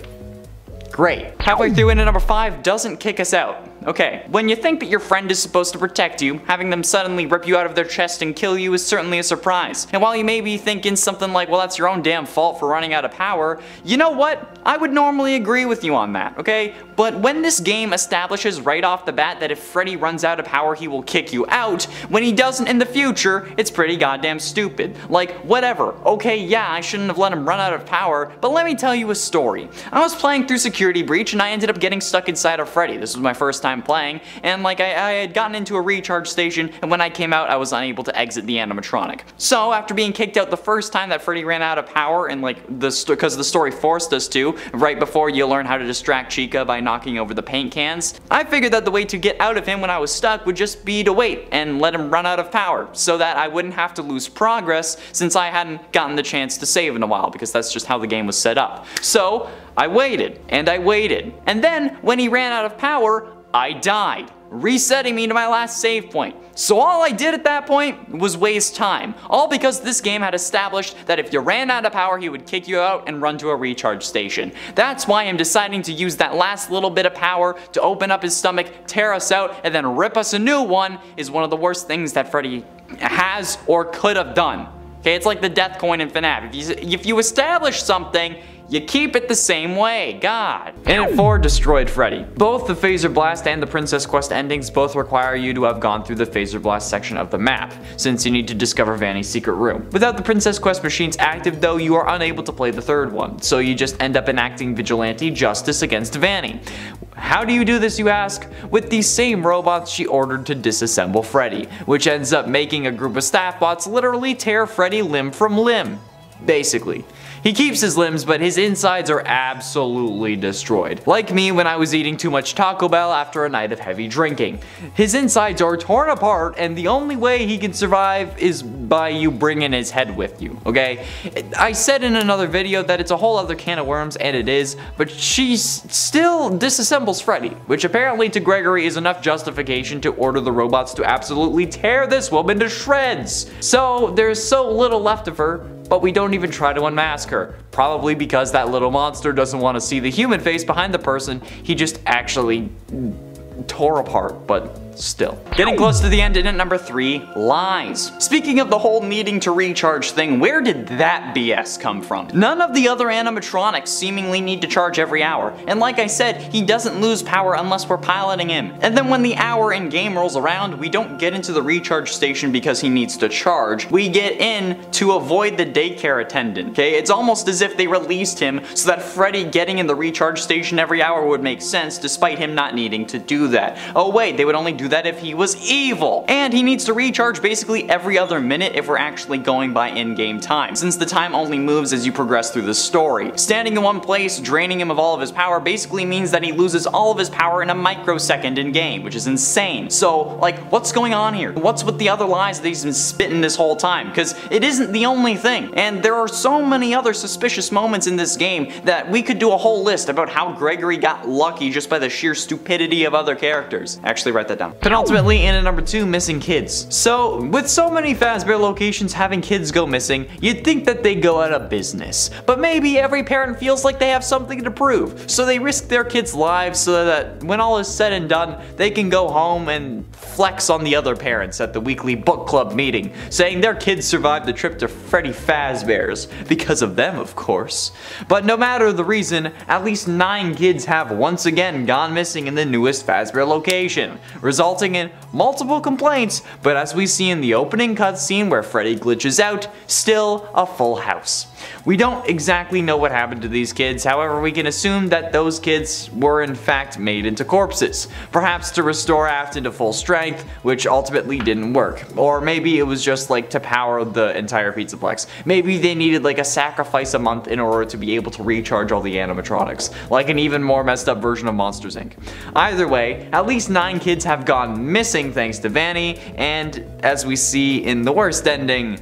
Great. Halfway through into number 5, Doesn't Kick Us Out. Okay, when you think that your friend is supposed to protect you, having them suddenly rip you out of their chest and kill you is certainly a surprise. And while you may be thinking something like, well, that's your own damn fault for running out of power, you know what? I would normally agree with you on that, okay? but when this game establishes right off the bat that if Freddy runs out of power he will kick you out, when he doesn't in the future, it's pretty goddamn stupid. Like, whatever, okay, yeah, I shouldn't have let him run out of power, but let me tell you a story. I was playing through Security Breach and I ended up getting stuck inside of Freddy. This was my first time playing, and like I had gotten into a recharge station, and when I came out I was unable to exit the animatronic. So after being kicked out the first time that Freddy ran out of power, and like because the story forced us to, right before you learn how to distract Chica by knocking over the paint cans, I figured that the way to get out of him when I was stuck would just be to wait and let him run out of power, so that I wouldn't have to lose progress since I hadn't gotten the chance to save in a while, because that's just how the game was set up. So I waited, and then when he ran out of power, I died, resetting me to my last save point. So all I did at that point was waste time, all because this game had established that if you ran out of power he would kick you out and run to a recharge station. That's why I'm deciding to use that last little bit of power to open up his stomach, tear us out, and then rip us a new one is one of the worst things that Freddy has or could have done. Okay, it's like the death coin in FNAF. If you establish something, you keep it the same way, God. And at 4, Destroyed Freddy. Both the Phaser Blast and the Princess Quest endings both require you to have gone through the Phaser Blast section of the map, since you need to discover Vanny's secret room. Without the Princess Quest machines active though, you are unable to play the third one, so you just end up enacting vigilante justice against Vanny. How do you do this, you ask? With these same robots she ordered to disassemble Freddy, which ends up making a group of staff bots literally tear Freddy limb from limb. Basically. He keeps his limbs, but his insides are absolutely destroyed. Like me when I was eating too much Taco Bell after a night of heavy drinking. His insides are torn apart, and the only way he can survive is by you bringing his head with you, okay? I said in another video that it's a whole other can of worms, and it is, but she still disassembles Freddy, which apparently to Gregory is enough justification to order the robots to absolutely tear this woman to shreds. So there's so little left of her, but we don't even try to unmask her. Probably because that little monster doesn't want to see the human face behind the person he just actually tore apart, but still. Getting close to the end, and at number 3, lies. Speaking of the whole needing to recharge thing, where did that BS come from? None of the other animatronics seemingly need to charge every hour, and like I said, he doesn't lose power unless we're piloting him. And then when the hour in game rolls around, we don't get into the recharge station because he needs to charge. We get in to avoid the daycare attendant, okay? It's almost as if they released him so that Freddy getting in the recharge station every hour would make sense despite him not needing to do that. Oh wait, they would only do that if he was evil. And he needs to recharge basically every other minute if we're actually going by in-game time, since the time only moves as you progress through the story. Standing in one place, draining him of all of his power basically means that he loses all of his power in a microsecond in-game, which is insane. So, like, what's going on here? What's with the other lies that he's been spitting this whole time? Because it isn't the only thing. And there are so many other suspicious moments in this game that we could do a whole list about how Gregory got lucky just by the sheer stupidity of other characters. Actually, write that down. Penultimately, in at number 2, missing kids. So, with so many Fazbear locations having kids go missing, you'd think that they go out of business. But maybe every parent feels like they have something to prove, so they risk their kids' lives so that when all is said and done, they can go home and flex on the other parents at the weekly book club meeting, saying their kids survived the trip to Freddy Fazbear's, because of them, of course. But no matter the reason, at least 9 kids have once again gone missing in the newest Fazbear location, resulting in multiple complaints, but as we see in the opening cutscene where Freddy glitches out, still a full house. We don't exactly know what happened to these kids, however we can assume that those kids were in fact made into corpses, perhaps to restore Afton to full strength, which ultimately didn't work. Or maybe it was just like to power the entire Pizzaplex. Maybe they needed like a sacrifice a month in order to be able to recharge all the animatronics, like an even more messed up version of Monsters Inc. Either way, at least 9 kids have gone missing thanks to Vanny, and as we see in the worst ending,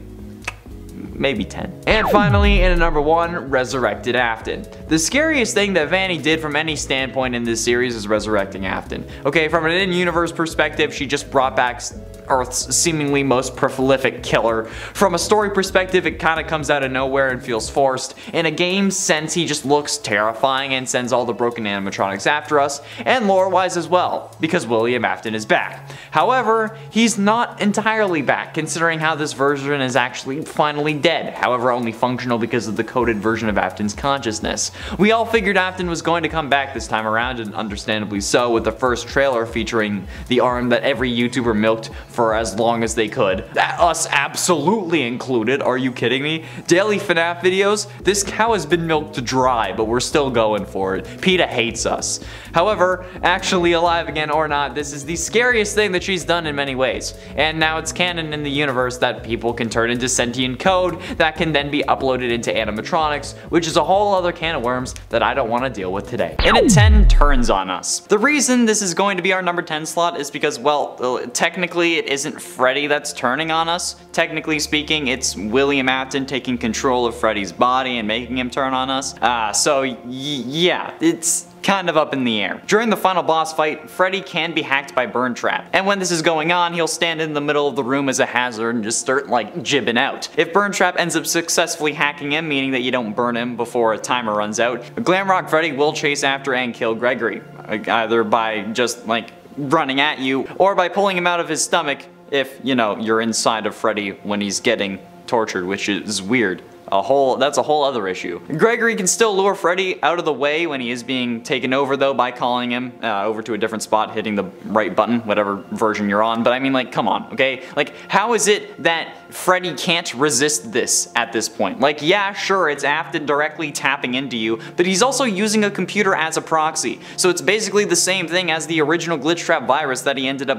maybe 10. And finally, in at number 1, Resurrected Afton. The scariest thing that Vanny did from any standpoint in this series is resurrecting Afton. Okay, from an in-universe perspective, she just brought back Earth's seemingly most prolific killer. From a story perspective, it kinda comes out of nowhere and feels forced. In a game sense, he just looks terrifying and sends all the broken animatronics after us, and lore-wise as well, because William Afton is back. However, he's not entirely back, considering how this version is actually finally dead, however only functional because of the coded version of Afton's consciousness. We all figured Afton was going to come back this time around, and understandably so, with the first trailer featuring the arm that every YouTuber milked for as long as they could. Us absolutely included, are you kidding me? Daily FNAF videos? This cow has been milked dry, but we're still going for it. PETA hates us. However, actually alive again or not, this is the scariest thing that she's done in many ways. And now it's canon in the universe that people can turn into sentient code that can then be uploaded into animatronics, which is a whole other can of worms that I don't want to deal with today. And a 10 turns on us. The reason this is going to be our number 10 slot is because, well, technically it isn't Freddy that's turning on us. Technically speaking, it's William Afton taking control of Freddy's body and making him turn on us. So yeah, it's kind of up in the air. During the final boss fight, Freddy can be hacked by Burn Trap, and when this is going on, he'll stand in the middle of the room as a hazard and just start like jibbing out. If Burn Trap ends up successfully hacking him, meaning that you don't burn him before a timer runs out, Glamrock Freddy will chase after and kill Gregory, either by just like running at you or by pulling him out of his stomach if, you know, you're inside of Freddy when he's getting tortured, which is weird. That's a whole other issue. Gregory can still lure Freddy out of the way when he is being taken over though by calling him over to a different spot, hitting the right button, whatever version you're on. But I mean, like, come on, okay? Like, how is it that Freddy can't resist this at this point? Like, yeah, sure, it's Afton directly tapping into you, but he's also using a computer as a proxy. So it's basically the same thing as the original glitch trap virus that he ended up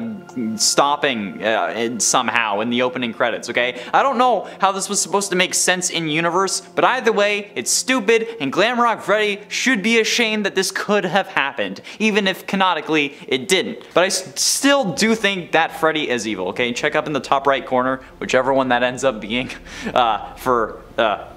stopping somehow in the opening credits, okay? I don't know how this was supposed to make sense in universe, but either way, it's stupid, and Glamrock Freddy should be ashamed that this could have happened, even if canonically it didn't. But I still do think that Freddy is evil, okay? Check up in the top right corner, whichever one that ends up being, for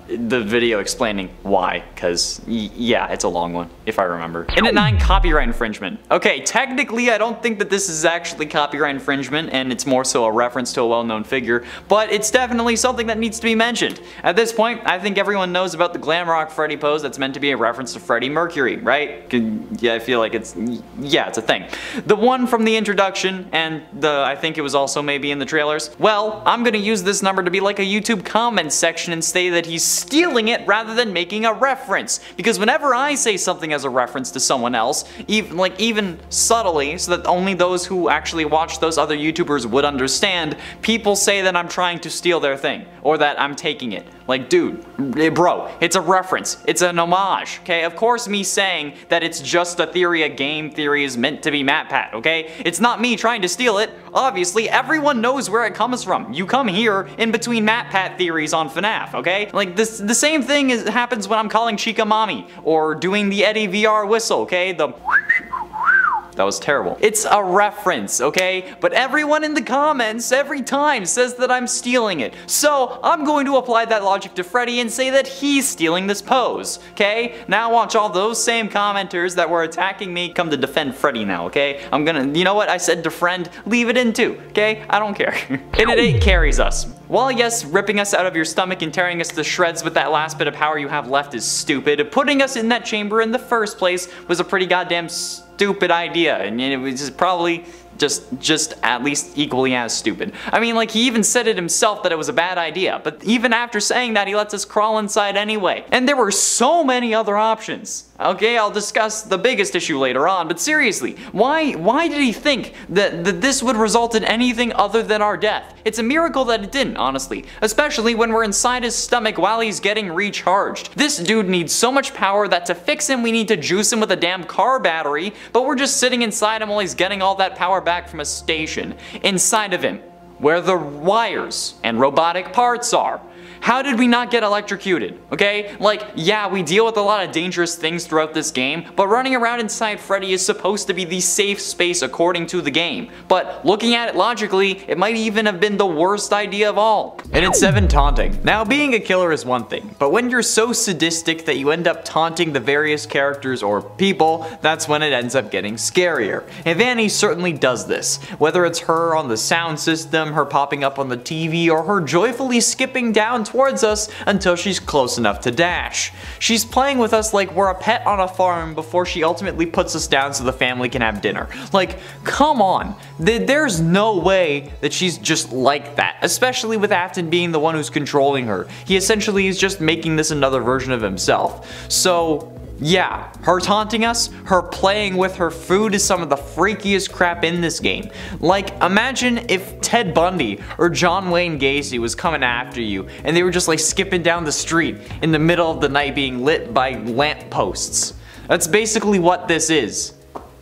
the video explaining why, because yeah, it's a long one, if I remember. And at 9, copyright infringement. Okay, technically I don't think that this is actually copyright infringement, and it's more so a reference to a well-known figure, but it's definitely something that needs to be mentioned. At this point, I think everyone knows about the Glamrock Freddy pose that's meant to be a reference to Freddie Mercury, right? Yeah, I feel like it's a thing. The one from the introduction, and I think it was also maybe in the trailers. Well, I'm gonna use this number to be like a YouTube comment section and say that he's stealing it rather than making a reference, because whenever I say something as a reference to someone else, even subtly, so that only those who actually watch those other YouTubers would understand, people say that I'm trying to steal their thing, or that I'm taking it. Like, dude, bro, it's a reference, it's an homage, okay? Of course me saying that it's just a theory, a game theory is meant to be MatPat, okay? It's not me trying to steal it. Obviously, everyone knows where it comes from. You come here in between MatPat theories on FNAF, okay? Like, the same thing happens when I'm calling Chica Mommy, or doing the Eddie VR whistle, okay? That was terrible. It's a reference, okay? But everyone in the comments every time says that I'm stealing it. So I'm going to apply that logic to Freddy and say that he's stealing this pose, okay? Now watch all those same commenters that were attacking me come to defend Freddy now, okay? I'm gonna, you know what? I said defriend, leave it in too, okay? I don't care. And at 8 carries us. While yes, ripping us out of your stomach and tearing us to shreds with that last bit of power you have left is stupid, putting us in that chamber in the first place was a pretty goddamn stupid idea, and it was just probably just at least equally as stupid. I mean, like, he even said it himself that it was a bad idea, but even after saying that, he lets us crawl inside anyway. And there were so many other options. Okay, I'll discuss the biggest issue later on, but seriously, why did he think that this would result in anything other than our death? It's a miracle that it didn't, honestly, especially when we're inside his stomach while he's getting recharged. This dude needs so much power that to fix him we need to juice him with a damn car battery, but we're just sitting inside him while he's getting all that power back from a station inside of him, where the wires and robotic parts are. How did we not get electrocuted, okay? Like, yeah, we deal with a lot of dangerous things throughout this game, but running around inside Freddy is supposed to be the safe space according to the game. But looking at it logically, it might even have been the worst idea of all. And it's 7, taunting. Now, being a killer is one thing, but when you're so sadistic that you end up taunting the various characters or people, that's when it ends up getting scarier. And Vanny certainly does this. Whether it's her on the sound system, her popping up on the TV, or her joyfully skipping down towards us until she's close enough to dash. She's playing with us like we're a pet on a farm before she ultimately puts us down so the family can have dinner. Like, come on. There's no way that she's just like that, especially with Afton being the one who's controlling her. He essentially is just making this another version of himself. So, yeah, her taunting us, her playing with her food is some of the freakiest crap in this game. Like, imagine if Ted Bundy or John Wayne Gacy was coming after you and they were just like skipping down the street in the middle of the night being lit by lamp posts. That's basically what this is.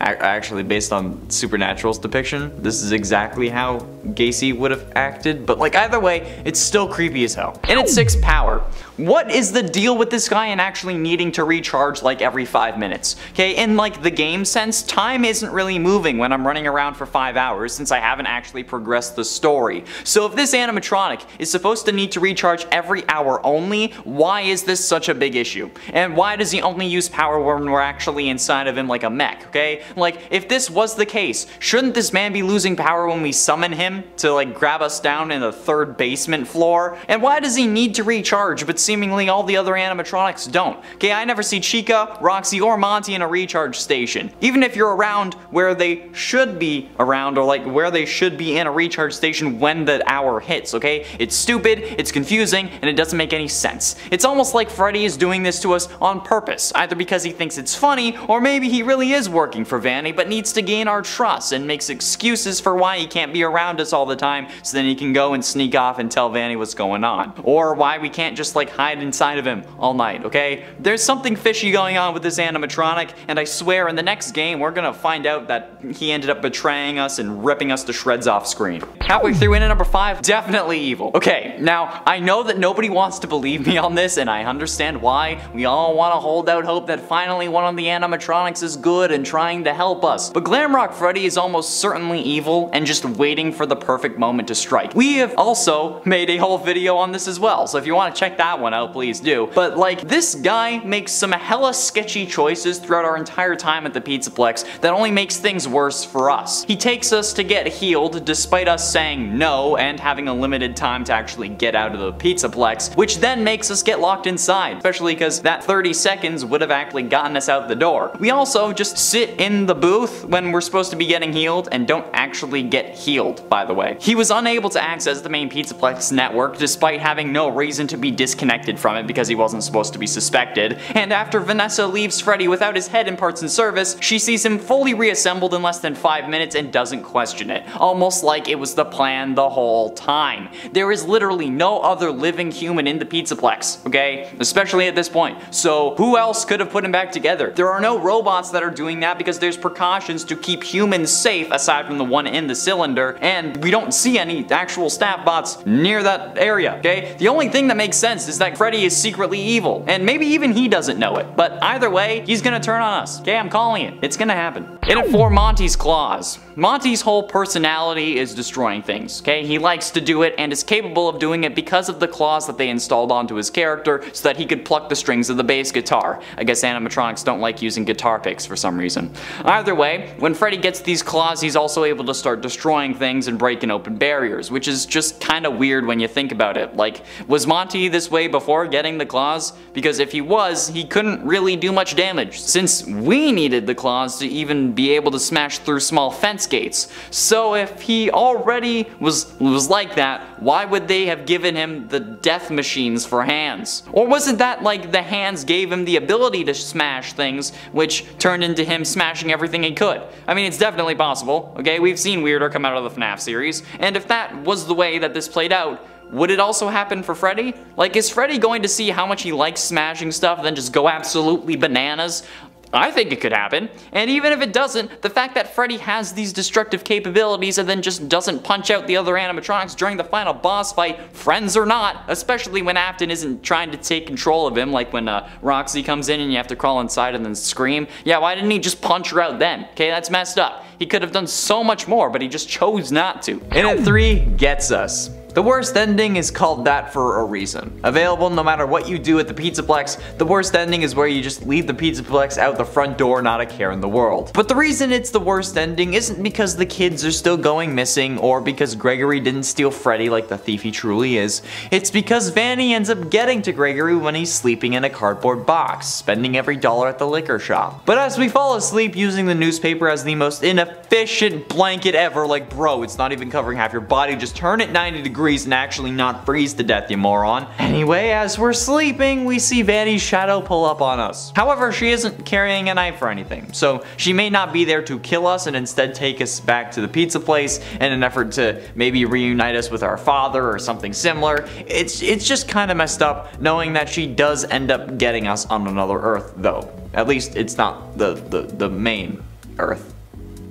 Actually, based on Supernatural's depiction, this is exactly how Gacy would have acted, but like either way, it's still creepy as hell. And at 6 power. What is the deal with this guy and actually needing to recharge like every 5 minutes? Okay, in like the game sense, time isn't really moving when I'm running around for 5 hours since I haven't actually progressed the story. So if this animatronic is supposed to need to recharge every hour only, why is this such a big issue? And why does he only use power when we're actually inside of him like a mech, okay? Like, if this was the case, shouldn't this man be losing power when we summon him to like grab us down in the 3rd basement floor? And why does he need to recharge but seemingly all the other animatronics don't? Okay, I never see Chica, Roxy, or Monty in a recharge station. Even if you're around where they should be around, or like where they should be in a recharge station when the hour hits, okay? It's stupid, it's confusing, and it doesn't make any sense. It's almost like Freddy is doing this to us on purpose, either because he thinks it's funny, or maybe he really is working for Vanny but needs to gain our trust and makes excuses for why he can't be around us all the time so then he can go and sneak off and tell Vanny what's going on. Or why we can't just like hide inside of him all night, okay? There's something fishy going on with this animatronic, and I swear in the next game we're gonna find out that he ended up betraying us and ripping us to shreds off screen. Halfway through in at number 5, definitely evil. Okay, now I know that nobody wants to believe me on this, and I understand why. We all want to hold out hope that finally one of the animatronics is good and trying to help us. But Glamrock Freddy is almost certainly evil and just waiting for the perfect moment to strike. We have also made a whole video on this as well, so if you want to check that one out, please do. But like, this guy makes some hella sketchy choices throughout our entire time at the Pizzaplex that only makes things worse for us. He takes us to get healed despite us saying no and having a limited time to actually get out of the Pizzaplex, which then makes us get locked inside, especially because that 30 seconds would have actually gotten us out the door. We also just sit in the booth when we're supposed to be getting healed and don't actually get healed, by the way. He was unable to access the main Pizzaplex network despite having no reason to be disconnected from it because he wasn't supposed to be suspected. And after Vanessa leaves Freddy without his head and parts in service, she sees him fully reassembled in less than 5 minutes and doesn't question it, almost like it was the plan the whole time. There is literally no other living human in the Pizzaplex, okay? Especially at this point. So who else could have put him back together? There are no robots that are doing that because there's precautions to keep humans safe aside from the one in the cylinder, and we don't see any actual staff bots near that area, okay? The only thing that makes sense is that Freddy is secretly evil, and maybe even he doesn't know it, but either way, he's gonna turn on us, okay? I'm calling it. It's gonna happen. In at 4, Monty's claws. Monty's whole personality is destroying things, okay? He likes to do it and is capable of doing it because of the claws that they installed onto his character so that he could pluck the strings of the bass guitar. I guess animatronics don't like using guitar picks for some reason. Either way, when Freddy gets these claws, he's also able to start destroying things and breaking open barriers, which is just kind of weird when you think about it. Like, was Monty this way before getting the claws? Because if he was, he couldn't really do much damage, since we needed the claws to even be able to smash through small fence gates. So if he already was like that, why would they have given him the death machines for hands? Or wasn't that like the hands gave him the ability to smash things, which turned into him smashing everything he could? I mean, it's definitely possible, okay? We've seen weirder come out of the FNAF series, and if that was the way that this played out, would it also happen for Freddy? Like, is Freddy going to see how much he likes smashing stuff and then just go absolutely bananas? I think it could happen. And even if it doesn't, the fact that Freddy has these destructive capabilities and then just doesn't punch out the other animatronics during the final boss fight, friends or not, especially when Afton isn't trying to take control of him, like when Roxy comes in and you have to crawl inside and then scream. Yeah, why didn't he just punch her out then? Okay, that's messed up. He could have done so much more, but he just chose not to. And at 3, Gets Us. The worst ending is called that for a reason. Available no matter what you do at the Pizzaplex, the worst ending is where you just leave the Pizzaplex out the front door, not a care in the world. But the reason it's the worst ending isn't because the kids are still going missing or because Gregory didn't steal Freddy like the thief he truly is. It's because Vanny ends up getting to Gregory when he's sleeping in a cardboard box, spending every dollar at the liquor shop. But as we fall asleep using the newspaper as the most inefficient blanket ever, like bro, it's not even covering half your body, just turn it 90 degrees and actually not freeze to death, you moron. Anyway, as we're sleeping, we see Vanny's shadow pull up on us. However, she isn't carrying a knife or anything, so she may not be there to kill us and instead take us back to the pizza place in an effort to maybe reunite us with our father or something similar. It's just kind of messed up knowing that she does end up getting us on another Earth, though. At least it's not the main Earth,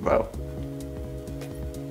though.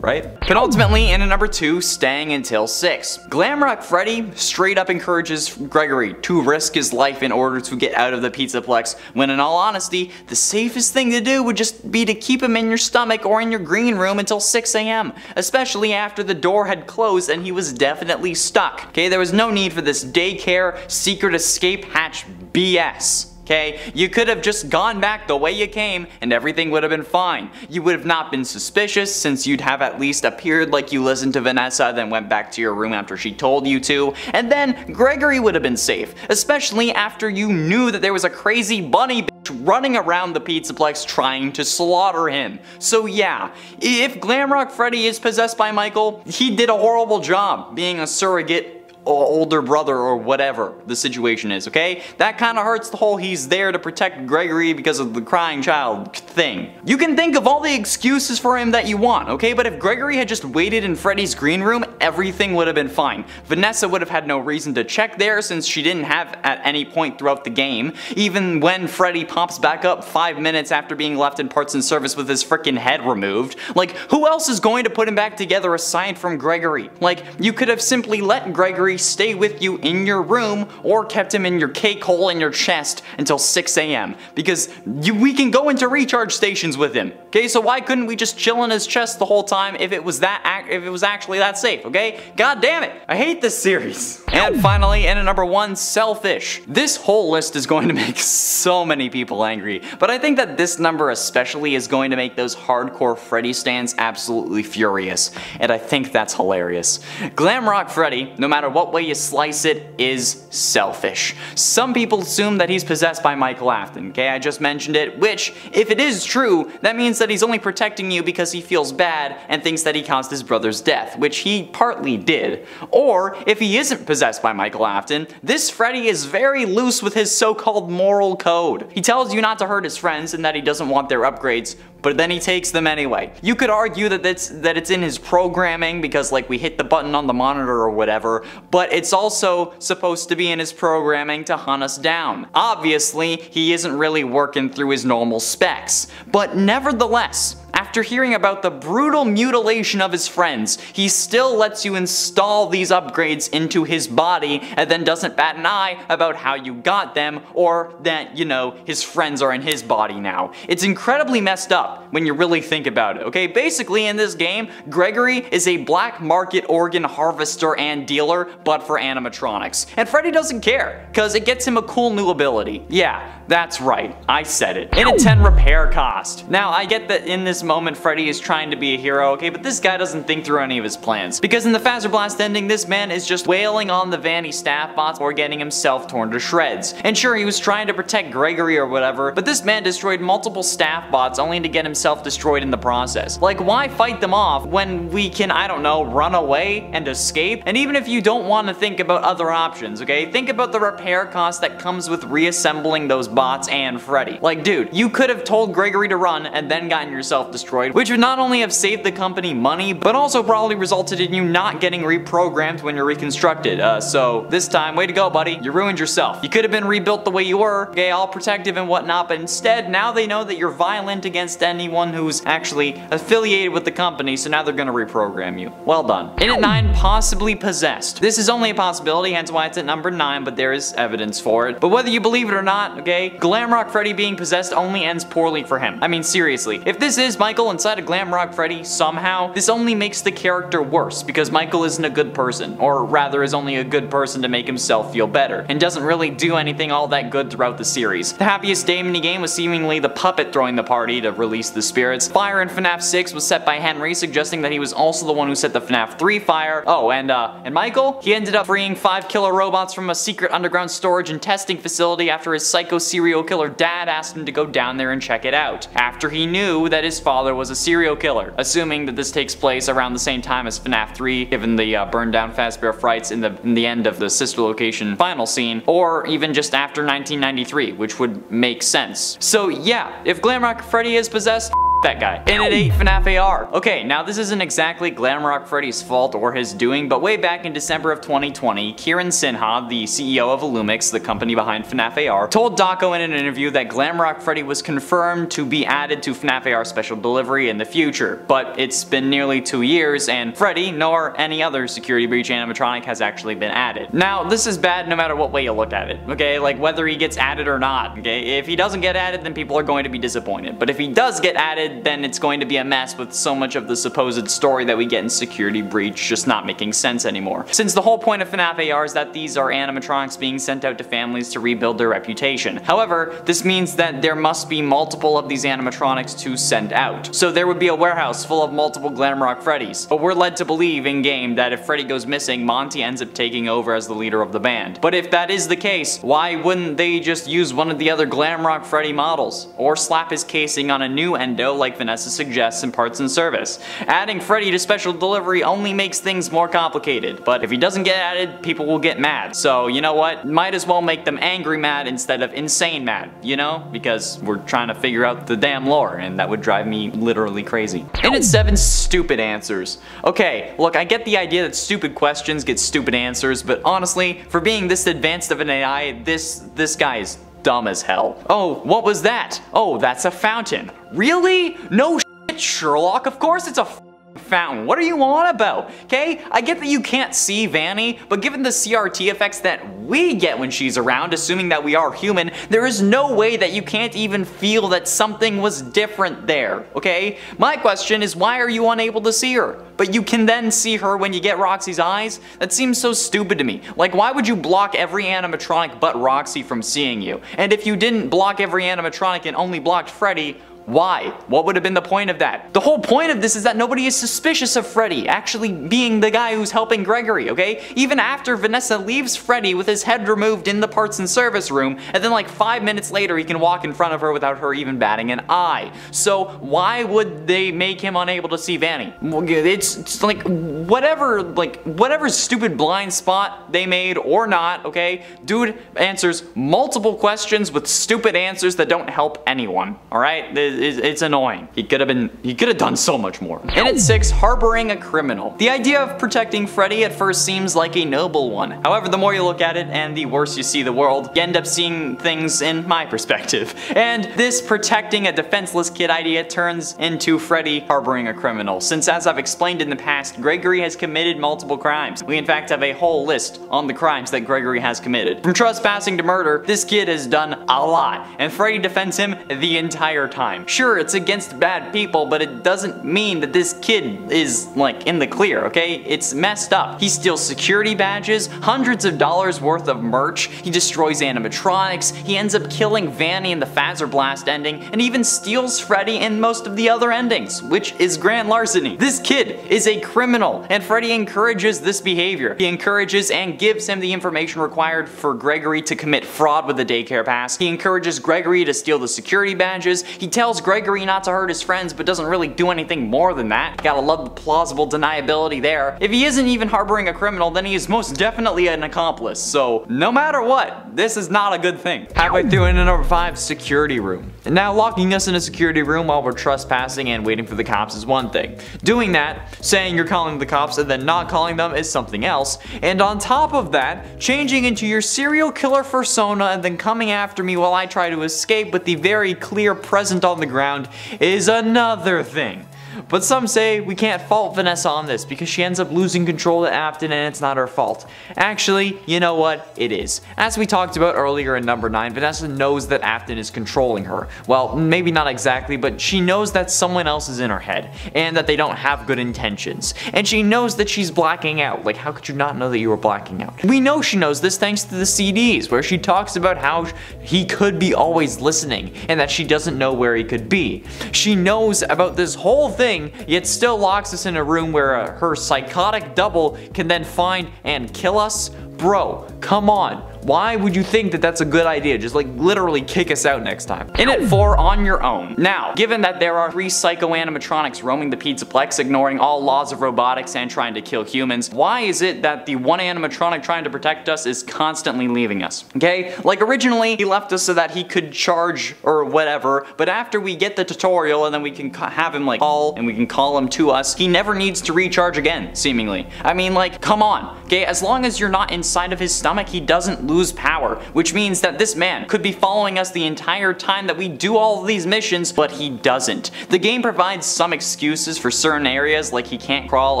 Right? But ultimately, in at number 2, staying until 6. Glamrock Freddy straight up encourages Gregory to risk his life in order to get out of the Pizzaplex, when in all honesty, the safest thing to do would just be to keep him in your stomach or in your green room until 6 AM, especially after the door had closed and he was definitely stuck. Okay, there was no need for this daycare secret escape hatch BS. Okay, you could have just gone back the way you came and everything would have been fine. You would have not been suspicious since you'd have at least appeared like you listened to Vanessa, then went back to your room after she told you to, and then Gregory would have been safe, especially after you knew that there was a crazy bunny bitch running around the Pizzaplex trying to slaughter him. So yeah, if Glamrock Freddy is possessed by Michael, he did a horrible job being a surrogate older brother or whatever the situation is, okay? That kind of hurts the whole he's there to protect Gregory because of the crying child thing. You can think of all the excuses for him that you want, okay? But if Gregory had just waited in Freddy's green room, everything would have been fine. Vanessa would have had no reason to check there since she didn't have at any point throughout the game, even when Freddy pops back up 5 minutes after being left in parts and service with his frickin' head removed. Like, who else is going to put him back together aside from Gregory? Like, you could have simply let Gregory stay with you in your room or kept him in your cake hole in your chest until 6 AM because we can go into recharge stations with him. Okay, so why couldn't we just chill in his chest the whole time if it was actually that safe, okay? God damn it, I hate this series. And finally, in at number 1, selfish. This whole list is going to make so many people angry, but I think that this number especially is going to make those hardcore Freddy stans absolutely furious, and I think that's hilarious. Glamrock Freddy, no matter what way you slice it, is selfish. Some people assume that he's possessed by Michael Afton, okay? I just mentioned it, which, if it is true, that means that he's only protecting you because he feels bad and thinks that he caused his brother's death, which he partly did. Or, if he isn't possessed by Michael Afton, this Freddy is very loose with his so-called moral code. He tells you not to hurt his friends and that he doesn't want their upgrades, but then he takes them anyway. You could argue that it's in his programming because like we hit the button on the monitor or whatever, but it's also supposed to be in his programming to hunt us down. Obviously, he isn't really working through his normal specs, but nevertheless, after hearing about the brutal mutilation of his friends, he still lets you install these upgrades into his body and then doesn't bat an eye about how you got them or that, you know, his friends are in his body now. It's incredibly messed up when you really think about it, okay? Basically, in this game, Gregory is a black market organ harvester and dealer, but for animatronics. And Freddy doesn't care, because it gets him a cool new ability. Yeah, that's right, I said it. In a 10 repair cost. Now, I get that in this moment Freddy is trying to be a hero, okay, but this guy doesn't think through any of his plans. Because in the Fazbear Blast ending, this man is just wailing on the Vanny staff bots or getting himself torn to shreds. And sure, he was trying to protect Gregory or whatever, but this man destroyed multiple staff bots only to get himself destroyed in the process. Like, why fight them off when we can, I don't know, run away and escape? And even if you don't want to think about other options, okay, think about the repair cost that comes with reassembling those bots and Freddy. Like, dude, you could have told Gregory to run and then gotten yourself destroyed, which would not only have saved the company money, but also probably resulted in you not getting reprogrammed when you're reconstructed. So this time, way to go, buddy. You ruined yourself. You could have been rebuilt the way you were, okay, all protective and whatnot, but instead, now they know that you're violent against anyone who's actually affiliated with the company, so now they're gonna reprogram you. Well done. In at 9, possibly possessed. This is only a possibility, hence why it's at number 9, but there is evidence for it. But whether you believe it or not, okay, Glamrock Freddy being possessed only ends poorly for him. I mean, seriously, if this is Michael Michael inside of Glamrock Freddy somehow, this only makes the character worse because Michael isn't a good person, or rather is only a good person to make himself feel better, and doesn't really do anything all that good throughout the series. The happiest day minigame was seemingly the puppet throwing the party to release the spirits. Fire in FNAF 6 was set by Henry, suggesting that he was also the one who set the FNAF 3 fire. Oh, and Michael? He ended up freeing 5 killer robots from a secret underground storage and testing facility after his psycho serial killer dad asked him to go down there and check it out, after he knew that his father was a serial killer, assuming that this takes place around the same time as FNAF 3, given the burned down Fazbear frights in the end of the sister location final scene, or even just after 1993, which would make sense. So yeah, if Glamrock Freddy is possessed, that guy. And it ate FNAF AR. Okay, now this isn't exactly Glamrock Freddy's fault or his doing, but way back in December of 2020, Kieran Sinha, the CEO of Illumix, the company behind FNAF AR, told Daco in an interview that Glamrock Freddy was confirmed to be added to FNAF AR Special Delivery in the future. But it's been nearly 2 years, and Freddy, nor any other security breach animatronic, has actually been added. Now, this is bad no matter what way you look at it, okay? Like, whether he gets added or not, okay? If he doesn't get added, then people are going to be disappointed. But if he does get added, then it's going to be a mess with so much of the supposed story that we get in Security Breach just not making sense anymore. Since the whole point of FNAF AR is that these are animatronics being sent out to families to rebuild their reputation. However, this means that there must be multiple of these animatronics to send out. So there would be a warehouse full of multiple Glamrock Freddys. But we're led to believe in-game that if Freddy goes missing, Monty ends up taking over as the leader of the band. But if that is the case, why wouldn't they just use one of the other Glamrock Freddy models? Or slap his casing on a new endo like Vanessa suggests in Parts and Service. Adding Freddy to Special Delivery only makes things more complicated, but if he doesn't get added, people will get mad. So you know what? Might as well make them angry mad instead of insane mad, you know? Because we're trying to figure out the damn lore, and that would drive me literally crazy. And it's 7 stupid answers. Okay, look, I get the idea that stupid questions get stupid answers, but honestly, for being this advanced of an AI, this guy is dumb as hell. Oh, what was that? Oh, that's a fountain. Really? No shit, Sherlock. Of course it's a fountain. What are you on about? Okay, I get that you can't see Vanny, but given the CRT effects that we get when she's around, assuming that we are human, there is no way that you can't even feel that something was different there, okay? My question is, why are you unable to see her? But you can then see her when you get Roxy's eyes? That seems so stupid to me. Like, why would you block every animatronic but Roxy from seeing you? And if you didn't block every animatronic and only blocked Freddy, why? What would have been the point of that? The whole point of this is that nobody is suspicious of Freddy actually being the guy who's helping Gregory, okay? Even after Vanessa leaves Freddy with his head removed in the Parts and Service room, and then like 5 minutes later he can walk in front of her without her even batting an eye. So why would they make him unable to see Vanny? It's like whatever stupid blind spot they made or not, okay? Dude answers multiple questions with stupid answers that don't help anyone, alright? It's annoying. He could have done so much more. And at 6, harboring a criminal. The idea of protecting Freddy at first seems like a noble one. However, the more you look at it and the worse you see the world, you end up seeing things in my perspective. And this protecting a defenseless kid idea turns into Freddy harboring a criminal. Since, as I've explained in the past, Gregory has committed multiple crimes. We in fact have a whole list on the crimes that Gregory has committed. From trespassing to murder, this kid has done a lot, and Freddy defends him the entire time. Sure, it's against bad people, but it doesn't mean that this kid is, like, in the clear, okay? It's messed up. He steals security badges, hundreds of dollars worth of merch, he destroys animatronics, he ends up killing Vanny in the Phaser Blast ending, and even steals Freddy in most of the other endings, which is grand larceny. This kid is a criminal, and Freddy encourages this behavior. He encourages and gives him the information required for Gregory to commit fraud with the daycare pass. He encourages Gregory to steal the security badges. He tells Gregory not to hurt his friends, but doesn't really do anything more than that. Gotta love the plausible deniability there. If he isn't even harboring a criminal, then he is most definitely an accomplice. So no matter what, this is not a good thing. Halfway through into number 5, security room. And now locking us in a security room while we're trespassing and waiting for the cops is one thing. Doing that, saying you're calling the cops and then not calling them is something else. And on top of that, changing into your serial killer persona and then coming after me while I try to escape with the very clear present on the ground is another thing. But some say we can't fault Vanessa on this because she ends up losing control to Afton and it's not her fault. Actually, you know what? It is. As we talked about earlier in number 9, Vanessa knows that Afton is controlling her. Well, maybe not exactly, but she knows that someone else is in her head and that they don't have good intentions. And she knows that she's blacking out. Like, how could you not know that you were blacking out? We know she knows this thanks to the CDs where she talks about how he could be always listening and that she doesn't know where he could be. She knows about this whole thing, yet still locks us in a room where her psychotic double can then find and kill us? Bro, come on. Why would you think that that's a good idea? Just like literally kick us out next time. In at 4, On Your Own. Now, given that there are 3 psycho-animatronics roaming the Pizzaplex, ignoring all laws of robotics and trying to kill humans, why is it that the one animatronic trying to protect us is constantly leaving us? Okay? Like originally, he left us so that he could charge or whatever, but after we get the tutorial and then we can have him like call and we can call him to us, he never needs to recharge again, seemingly. I mean, like, come on. Okay? As long as you're not inside of his stomach, he doesn't lose power, which means that this man could be following us the entire time that we do all of these missions, but he doesn't. The game provides some excuses for certain areas, like he can't crawl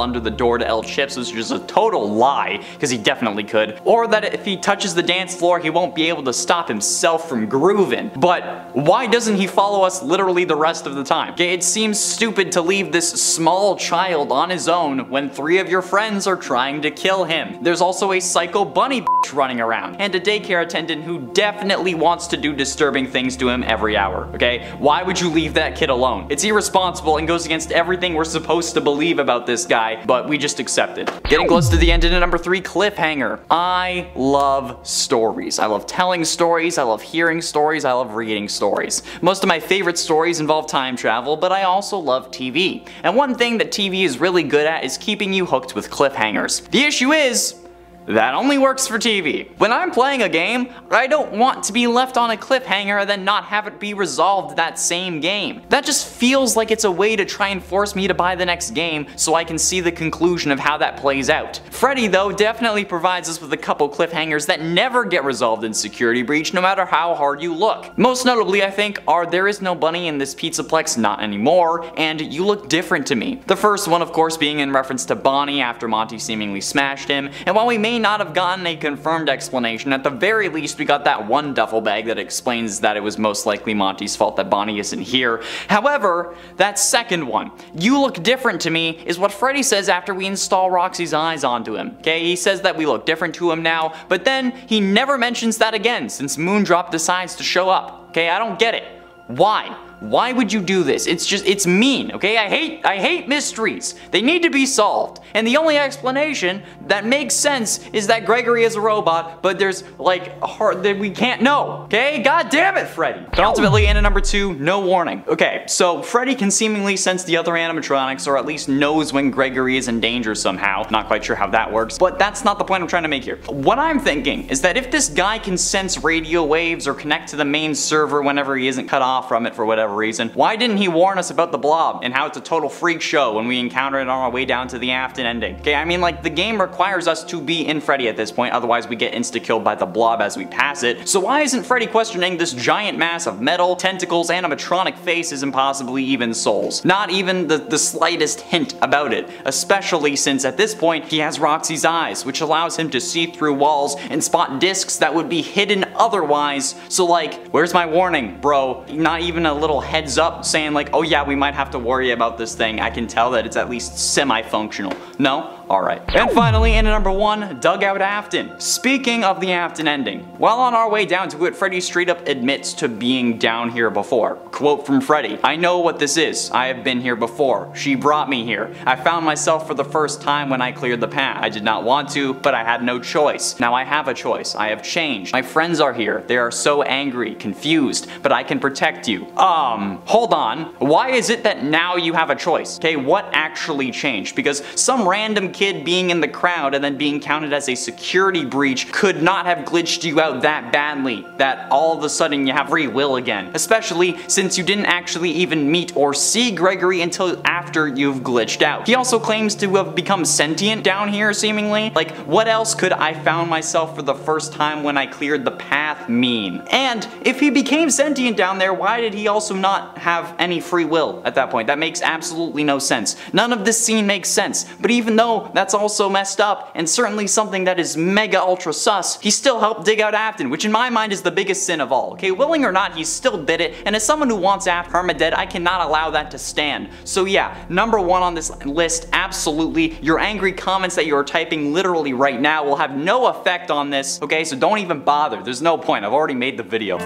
under the door to El Chips, which is a total lie, because he definitely could, or that if he touches the dance floor, he won't be able to stop himself from grooving. But why doesn't he follow us literally the rest of the time? Okay, it seems stupid to leave this small child on his own when 3 of your friends are trying to kill him. There's also a psycho bunny bitch running around, and a daycare attendant who definitely wants to do disturbing things to him every hour, okay? Why would you leave that kid alone? It's irresponsible and goes against everything we're supposed to believe about this guy, but we just accept it. Getting close to the end in at number 3, Cliffhanger. I love stories. I love telling stories, I love hearing stories, I love reading stories. Most of my favorite stories involve time travel, but I also love TV. And one thing that TV is really good at is keeping you hooked with cliffhangers. The issue is, that only works for TV. When I'm playing a game, I don't want to be left on a cliffhanger and then not have it be resolved that same game. That just feels like it's a way to try and force me to buy the next game so I can see the conclusion of how that plays out. Freddy, though, definitely provides us with a couple cliffhangers that never get resolved in Security Breach no matter how hard you look. Most notably, I think, are There Is No Bunny in This Pizzaplex Not Anymore and You Look Different to Me. The first one, of course, being in reference to Bonnie after Monty seemingly smashed him, and while we may not have gotten a confirmed explanation, at the very least we got that one duffel bag that explains that it was most likely Monty's fault that Bonnie isn't here. However, that second one, You Look Different to Me, is what Freddy says after we install Roxy's eyes onto him. Okay, he says that we look different to him now, but then he never mentions that again since Moondrop decides to show up. Okay, I don't get it. Why? Why would you do this? It's mean, okay? I hate mysteries. They need to be solved. And the only explanation that makes sense is that Gregory is a robot, but there's like that we can't know, okay? God damn it, Freddy. But ultimately, in at number 2, No Warning. Okay, so Freddy can seemingly sense the other animatronics, or at least knows when Gregory is in danger somehow. Not quite sure how that works, but that's not the point I'm trying to make here. What I'm thinking is that if this guy can sense radio waves or connect to the main server whenever he isn't cut off from it for whatever reason, why didn't he warn us about the blob and how it's a total freak show when we encounter it on our way down to the Afton ending? Okay, I mean, like, the game requires us to be in Freddy at this point, otherwise we get insta-killed by the blob as we pass it. So why isn't Freddy questioning this giant mass of metal, tentacles, animatronic faces, and possibly even souls? Not even the slightest hint about it, especially since at this point he has Roxy's eyes, which allows him to see through walls and spot discs that would be hidden otherwise. So like, where's my warning, bro? Not even a little heads up saying like, oh yeah, we might have to worry about this thing. I can tell that it's at least semi-functional. No? Alright. And finally, in at number 1, Dugout Afton. Speaking of the Afton ending, while on our way down to it, Freddy straight up admits to being down here before. Quote from Freddy, "I know what this is. I have been here before. She brought me here. I found myself for the first time when I cleared the path. I did not want to, but I had no choice. Now I have a choice. I have changed. My friends are here. They are so angry, confused, but I can protect you." Hold on. Why is it that now you have a choice? Okay, what actually changed? Because some random kid kid being in the crowd and then being counted as a security breach could not have glitched you out that badly that all of a sudden you have free will again, especially since you didn't actually even meet or see Gregory until after you've glitched out. He also claims to have become sentient down here seemingly. Like, what else could I found myself for the first time when I cleared the path mean? And if he became sentient down there, why did he also not have any free will at that point? That makes absolutely no sense. None of this scene makes sense, but even though that's also messed up and certainly something that is mega ultra sus, he still helped dig out Afton, which in my mind is the biggest sin of all. Okay, willing or not, he still did it, and as someone who wants Afton permadead, I cannot allow that to stand. So yeah, number one on this list, absolutely. Your angry comments that you are typing literally right now will have no effect on this, okay? So don't even bother. There's no point. I've already made the video.